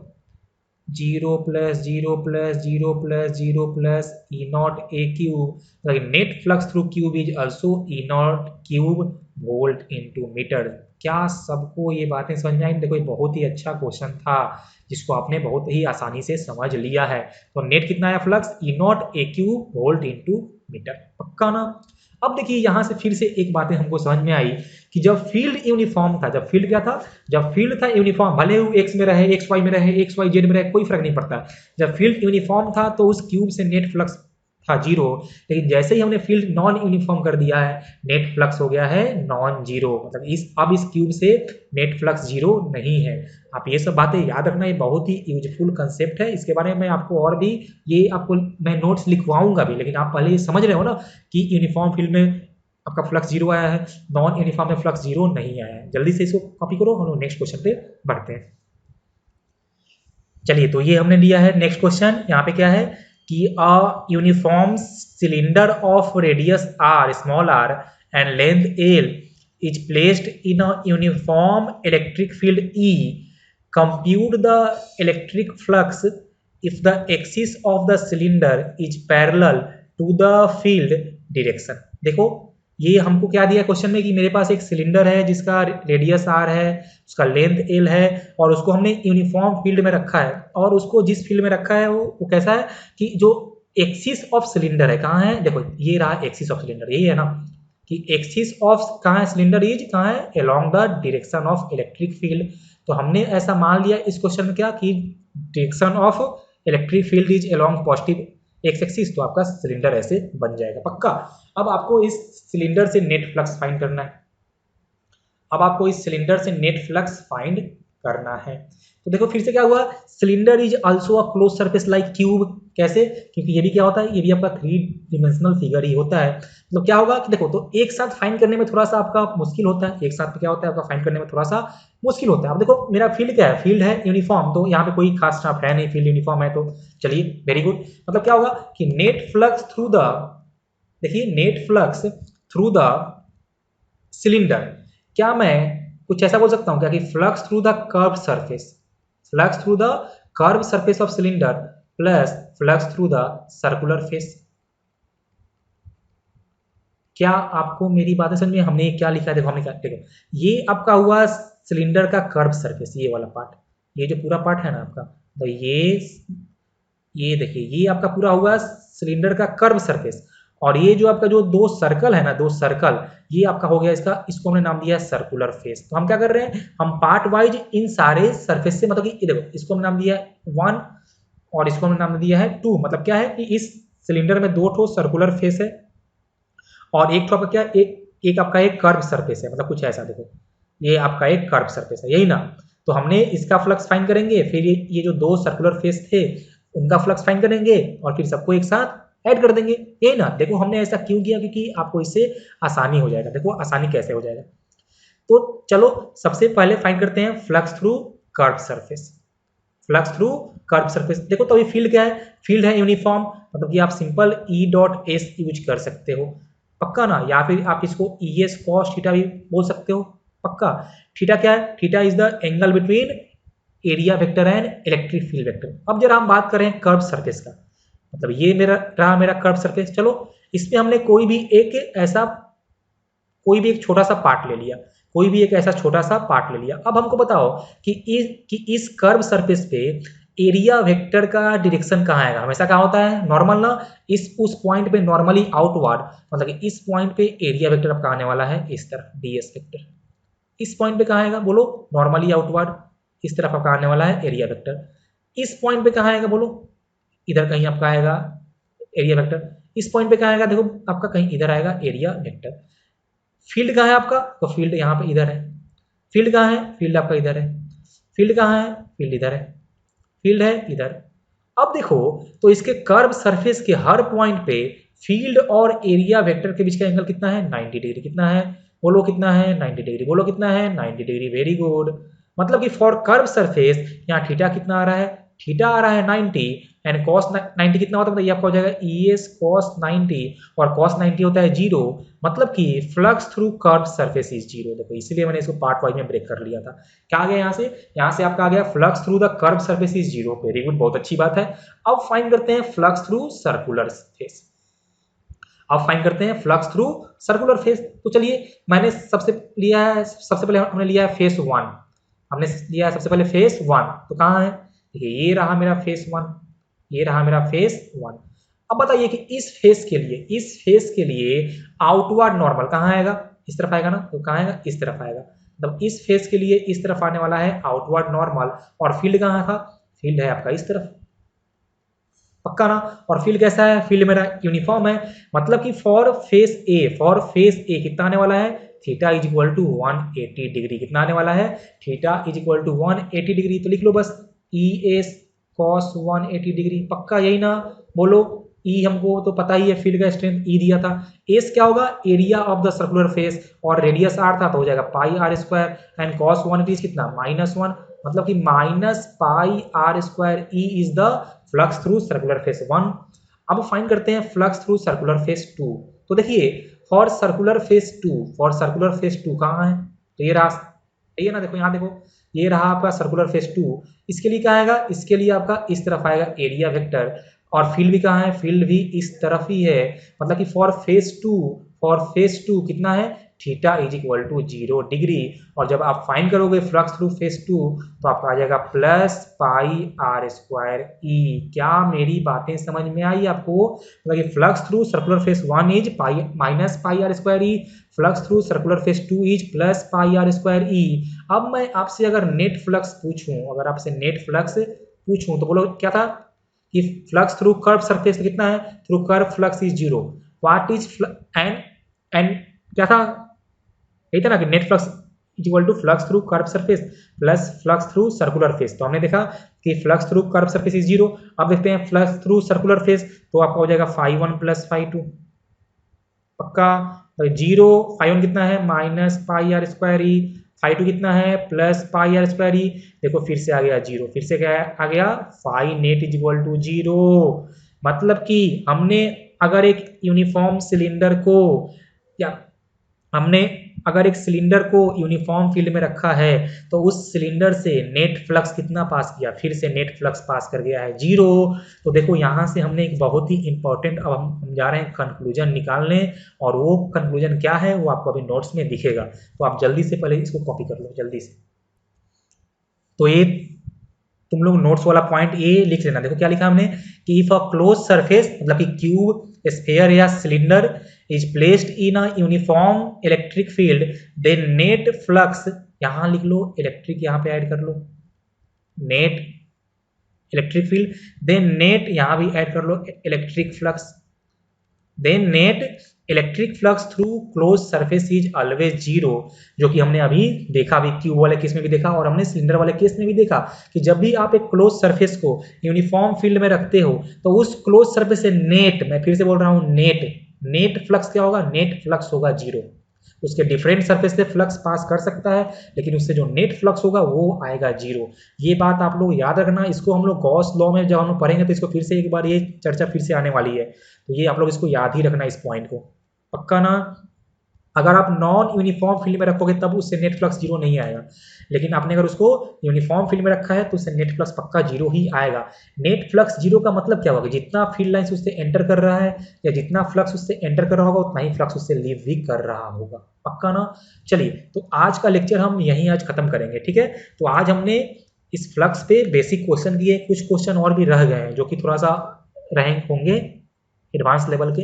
0 plus 0 plus 0 plus 0 plus E naught A cube, net flux through cube is also E naught cube volt into metre. क्या सबको ये बातें समझ में आई? देखो ये बहुत ही अच्छा क्वेश्चन था, जिसको आपने बहुत ही आसानी से समझ लिया है। तो नेट कितना आया flux, E naught A cube volt into metre, पक्का ना। अब देखिए यहाँ से फिर से एक बातें हमको समझ में आई कि जब फील्ड यूनिफॉर्म था, जब फील्ड क्या था, जब फील्ड था यूनिफॉर्म, भले वो एक्स में रहे, एक्स वाई में रहे, एक्स वाई जेड में रहे, कोई फर्क नहीं पड़ता, जब फील्ड यूनिफॉर्म था तो उस क्यूब से नेट फ्लक्स था 0, लेकिन जैसे ही हमने फील्ड नॉन यूनिफॉर्म कर दिया है, नेट फ्लक्स हो गया है नॉन जीरो, मतलब अब इस क्यूब से नेट फ्लक्स 0 नहीं है। आप ये सब बातें याद रखना, ये बहुत ही यूजफुल कंसेप्ट है, इसके बारे में आपको और भी ये आपको मैं नोट्स लिखवाऊंगा भी, लेकिन आप पहले ये समझ रहे हो ना कि यूनिफॉर्म फील्ड में आपका फ्लक्स 0 आया है, नॉन यूनिफॉर्म में फ्लक्स 0 नहीं आया है। जल्दी से इसको कॉपी करो, हम लोग नेक्स्ट क्वेश्चन पे बढ़ते हैं। चलिए, तो ये हमने लिया है नेक्स्ट क्वेश्चन, यहाँ पे क्या है कि a uniform cylinder of radius R, small R, and length L is placed in a uniform electric field E. Compute the electric flux if the axis of the cylinder is parallel to the field direction. देखो ये हमको क्या दिया क्वेश्चन में कि मेरे पास एक सिलेंडर है जिसका रेडियस आर है, उसका लेंथ एल है, और उसको हमने यूनिफॉर्म फील्ड में रखा है, और उसको जिस फील्ड में रखा है वो कैसा है कि जो एक्सिस ऑफ सिलेंडर है, कहाँ है, देखो ये रहा एक्सिस ऑफ सिलेंडर, यही है ना, कि एक्सिस ऑफ कहाँ है, सिलेंडर इज कहाँ है, along the direction of electric field. तो हमने ऐसा मान लिया इस क्वेश्चन में क्या कि direction of electric field is along positive x axis, तो आपका सिलेंडर ऐसे बन जाएगा, पक्का। अब आपको इस सिलेंडर से नेट फ्लक्स फाइंड करना है, अब आपको इस सिलेंडर से नेट फ्लक्स फाइंड करना है। तो देखो फिर से क्या हुआ, cylinder is also a close surface like cube, कैसे, क्योंकि ये भी क्या होता है, ये भी आपका 3 डिमेंशनल फिगर ही होता है। तो क्या होगा कि देखो, तो एक साथ फाइंड करने में थोड़ा सा आपका मुश्किल होता है, एक साथ में क्या होता है आपका फाइंड करने में थोड़ा सा मुश्किल होता है। अब देखो मेरा फील्ड क्या है, फील्ड है यूनिफॉर्म, तो यहाँ पे कोई खास स्टाफ है नहीं, फील्ड यूनिफॉर्म है, तो चलिए वेरी गुड। मतलब क्या होगा कि नेट फ्लक्स थ्रू द, देखिए net flux through the cylinder, क्या मैं कुछ ऐसा बोल सकता हूँ क्या कि flux through the curve surface, flux through the curve surface of cylinder plus flux through the circular face. क्या आपको मेरी बातें समझ में, हमने क्या लिखा है, देखो हमने क्या, देखो ये आपका हुआ सिलेंडर का कर्व सरफेस, ये वाला पार्ट, ये जो पूरा पार्ट है ना आपका, तो ये देखिए ये आपका पूरा हुआ सिलेंडर का कर्व सरफेस, और ये जो आपका जो 2 सर्कल है ना, 2 सर्कल, ये आपका हो गया इसका, इसको हमने नाम दिया है सर्कुलर फेस। तो हम क्या कर रहे हैं, हम पार्ट वाइज इन सारे सरफेस से, मतलब कि देखो इसको हम नाम दिया है 1 और इसको हमने नाम दिया है 2, मतलब क्या है कि इस सिलेंडर में 2 ठो सर्कुलर फेस है और एक ठो आपका क्या, एक आपका एक कर्व सरफेस है, मतलब कुछ ऐसा, देखो ये आपका एक कर्व सरफेस है, यही ना। तो हमने इसका फ्लक्स फाइंड करेंगे, फिर ये जो 2 सर्कुलर फेस थे उनका फ्लक्स फाइंड करेंगे, और फिर सबको एक साथ ऐड कर देंगे, यही ना। देखो हमने ऐसा क्यों किया, क्योंकि आपको इससे आसानी हो जाएगा। देखो आसानी कैसे हो जाएगा, तो चलो सबसे पहले फाइंड करते हैं flux through curve surface. Flux through curve surface, देखो तो अभी फील्ड क्या है, फील्ड है यूनिफॉर्म, मतलब कि आप सिंपल ई डॉट एस यूज कर सकते हो, पक्का ना, या फिर आप इसको ई एस कॉस थीटा भी बोल सकते हो, पक्का। थीटा क्या है, theta is the angle between area vector and electric field vector. अब जरा हम बात करें कर्व सरफेस का, मतलब ये मेरा रहा मेरा कर्व सरफेस। चलो इसमें हमने कोई भी एक छोटा सा पार्ट ले लिया, कोई भी एक ऐसा छोटा सा पार्ट ले लिया। अब हमको बताओ कि इस कर्व सरफेस पे एरिया वेक्टर का डायरेक्शन कहाँ आएगा, हमेशा कहाँ होता है, नॉर्मल ना, उस पॉइंट पे नॉर्मली आउटवर्ड, मतलब कि इस पॉइंट पे एरिया वेक्टर आपका आने वाला है इस तरफ डीएस वेक्टर। इस पॉइंट पे कहाँ आएगा बोलो, नॉर्मली आउटवर्ड, इस तरफ आपका आने वाला है एरिया वेक्टर। इस पॉइंट पे कहाँ आएगा बोलो, इधर कहीं आपका आएगा एरिया वेक्टर। इस पॉइंट पे कहाँ आएगा, देखो आपका कहीं इधर आएगा एरिया वेक्टर। फील्ड कहाँ है आपका, तो फील्ड यहाँ पे इधर है। फील्ड कहाँ है, फील्ड आपका इधर है। फील्ड कहाँ है, फील्ड इधर है। फील्ड है इधर। अब देखो तो इसके कर्व सरफेस के हर पॉइंट पे फील्ड और एरिया वेक्टर के बीच का एंगल कितना है, 90 डिग्री। कितना है बोलो, कितना है, 90 डिग्री। बोलो कितना है, 90 डिग्री। Very good. मतलब कि फॉर कर्व सरफेस यहाँ थीटा कितना आ रहा है, थीटा आ रहा है 90, एंड कॉस 90 कितना होता है, ये आपका हो जाएगा ई एस कॉस 90, और कॉस 90 होता है 0। मतलब कि flux through curve surface is 0। देखो इसीलिए मैंने इसको पार्ट वाइज में ब्रेक कर लिया था। क्या आ गया यहाँ से आपका आ गया flux through the curve surface is 0। Very good, बहुत अच्छी बात है। अब फाइंड करते हैं फ्लक्स थ्रू सर्कुलर फेस। अब फाइंड करते हैं फ्लक्स थ्रू सर्कुलर फेस। तो चलिए मैंने सबसे पहले हमने लिया है फेस 1, हमने लिया है सबसे पहले फेस 1। तो कहाँ है, देखिए ये रहा मेरा फेस 1, ये रहा मेरा फेस 1। अब बताइए कि इस फेस के लिए आउटवर्ड नॉर्मल कहाँ आएगा, इस तरफ आएगा ना, तो कहाँ आएगा, इस तरफ आएगा। मतलब इस फेस के लिए इस तरफ आने वाला है आउटवर्ड नॉर्मल, और फील्ड कहाँ था, फील्ड है आपका इस तरफ, पक्का ना। और फील्ड कैसा है, फील्ड मेरा यूनिफॉर्म है। मतलब कि फॉर फेस ए कितना आने वाला है, theta is equal to 180 degree. कितना आने वाला है, theta is equal to 180 degree. तो लिख लो बस ई एस कॉस 180 डिग्री, पक्का यही ना। बोलो ई हमको तो पता ही है, फील्ड का स्ट्रेंथ ई दिया था। एस क्या होगा, area of the circular face, और रेडियस आर था तो हो जाएगा pi R square, and cos 180 कितना, -1, मतलब कि minus pi R square E is the flux through circular face 1। अब फाइंड करते हैं फ्लक्स थ्रू सर्कुलर फेस 2। तो देखिए फॉर सर्कुलर फेस 2 कहाँ है, तो ये रहा, ये ना, देखो यहाँ देखो, ये रहा आपका सर्कुलर फेस 2। इसके लिए क्या आएगा, इसके लिए आपका इस तरफ आएगा एरिया वेक्टर, और फील्ड भी कहाँ है, फील्ड भी इस तरफ ही है। मतलब कि फॉर फेस 2 कितना है, theta is equal to 0 degree. और जब आप फाइंड करोगे फ्लक्स थ्रू फेस 2 तो आपका आ जाएगा plus pi R square E. क्या मेरी बातें समझ में आई आपको, मतलब कि flux through circular face 1 is pi minus pi R square E, flux through circular face 2 is plus pi R square E. अब मैं आपसे अगर नेट फ्लक्स पूछूं, तो बोलो क्या था कि फ्लक्स थ्रू कर्व सरफेस कितना है, through curve flux is 0। What is end क्या था, यही था ना कि net flux equal to flux through curve surface plus flux through circular face. तो हमने देखा कि flux through curve surface is 0। अब देखते हैं फ्लक्स थ्रू सर्कुलर फेस, तो आपका हो जाएगा φ1 प्लस φ2, पक्का। 0 φ1 कितना है, माइनस पाई आर स्क्वायर ई, φ2 कितना है, प्लस पाई आर स्क्वायर ई। देखो फिर से आ गया 0, फिर से क्या आ गया, phi net is equal to 0। मतलब कि हमने अगर एक यूनिफॉर्म सिलेंडर को, या हमने अगर एक सिलेंडर को यूनिफॉर्म फील्ड में रखा है, तो उस सिलेंडर से नेट फ्लक्स कितना पास किया, फिर से नेट फ्लक्स पास कर गया है 0। तो देखो यहाँ से हमने एक बहुत ही इंपॉर्टेंट, अब हम जा रहे हैं कंक्लूजन निकालने, और वो कंक्लूजन क्या है वो आपको अभी नोट्स में दिखेगा। तो आप जल्दी से पहले इसको कॉपी कर लो जल्दी से। तो ये तुम लोग नोट्स वाला पॉइंट ये लिख लेना। देखो क्या लिखा हमने कि इफ अ क्लोज सरफेस, मतलब कि क्यूब, स्फीयर या cylinder is placed in a uniform electric field, then net flux, यहां लिख लो इलेक्ट्रिक, यहां पे ऐड कर लो net electric field, then net यहां भी ऐड कर लो electric flux, then net electric flux through close surface is always 0। जो कि हमने अभी देखा, अभी क्यूब वाले केस में भी देखा और हमने सिलेंडर वाले केस में भी देखा कि जब भी आप एक क्लोज सरफेस को यूनिफॉर्म फील्ड में रखते हो, तो उस क्लोज सरफेस से नेट, मैं फिर से बोल रहा हूं नेट फ्लक्स क्या होगा, नेट फ्लक्स होगा 0। उसके डिफरेंट सरफेस से फ्लक्स पास कर सकता है, लेकिन उससे जो नेट फ्लक्स होगा वो आएगा जीरो। ये बात आप लोग याद रखना। इसको हम लोग गॉस लॉ में जब हम लोग पढ़ेंगे तो इसको फिर से एक बार ये चर्चा फिर से आने वाली है, तो ये आप लोग इसको याद ही रखना, इस पॉइंट को पक्का ना। अगर आप नॉन यूनिफॉर्म फील्ड में रखोगे तब उससे नेट फ्लक्स जीरो नहीं आएगा, लेकिन आपने अगर उसको यूनिफॉर्म फील्ड में रखा है तो उससे नेट फ्लक्स पक्का जीरो ही आएगा। नेट फ्लक्स जीरो का मतलब क्या होगा, जितना फील्ड लाइंस उससे एंटर कर रहा है या जितना फ्लक्स उससे एंटर कर रहा होगा उतना ही फ्लक्स उससे लीव भी कर रहा होगा, पक्का ना। चलिए, तो आज का लेक्चर हम यहीं आज खत्म करेंगे, ठीक है। तो आज हमने इस फ्लक्स पे बेसिक क्वेश्चन दिए, कुछ क्वेश्चन और भी रह गए हैं जो कि थोड़ा सा रहेंगे होंगे एडवांस लेवल के।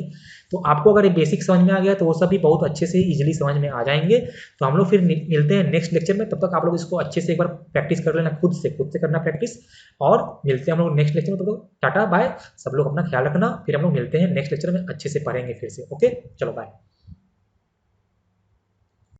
तो आपको अगर ये बेसिक समझ में आ गया तो वो सब भी बहुत अच्छे से इजीली समझ में आ जाएंगे। तो हम लोग फिर मिलते हैं नेक्स्ट लेक्चर में। तब तक आप लोग इसको अच्छे से एक बार प्रैक्टिस कर लेना, खुद से करना प्रैक्टिस। और मिलते हैं हम लोग नेक्स्ट लेक्चर में। तो टाटा बाय, सब लोग अपना ख्याल रखना। फिर हम लोग मिलते हैं नेक्स्ट लेक्चर में, अच्छे से पढ़ेंगे फिर से। ओके, चलो बाय।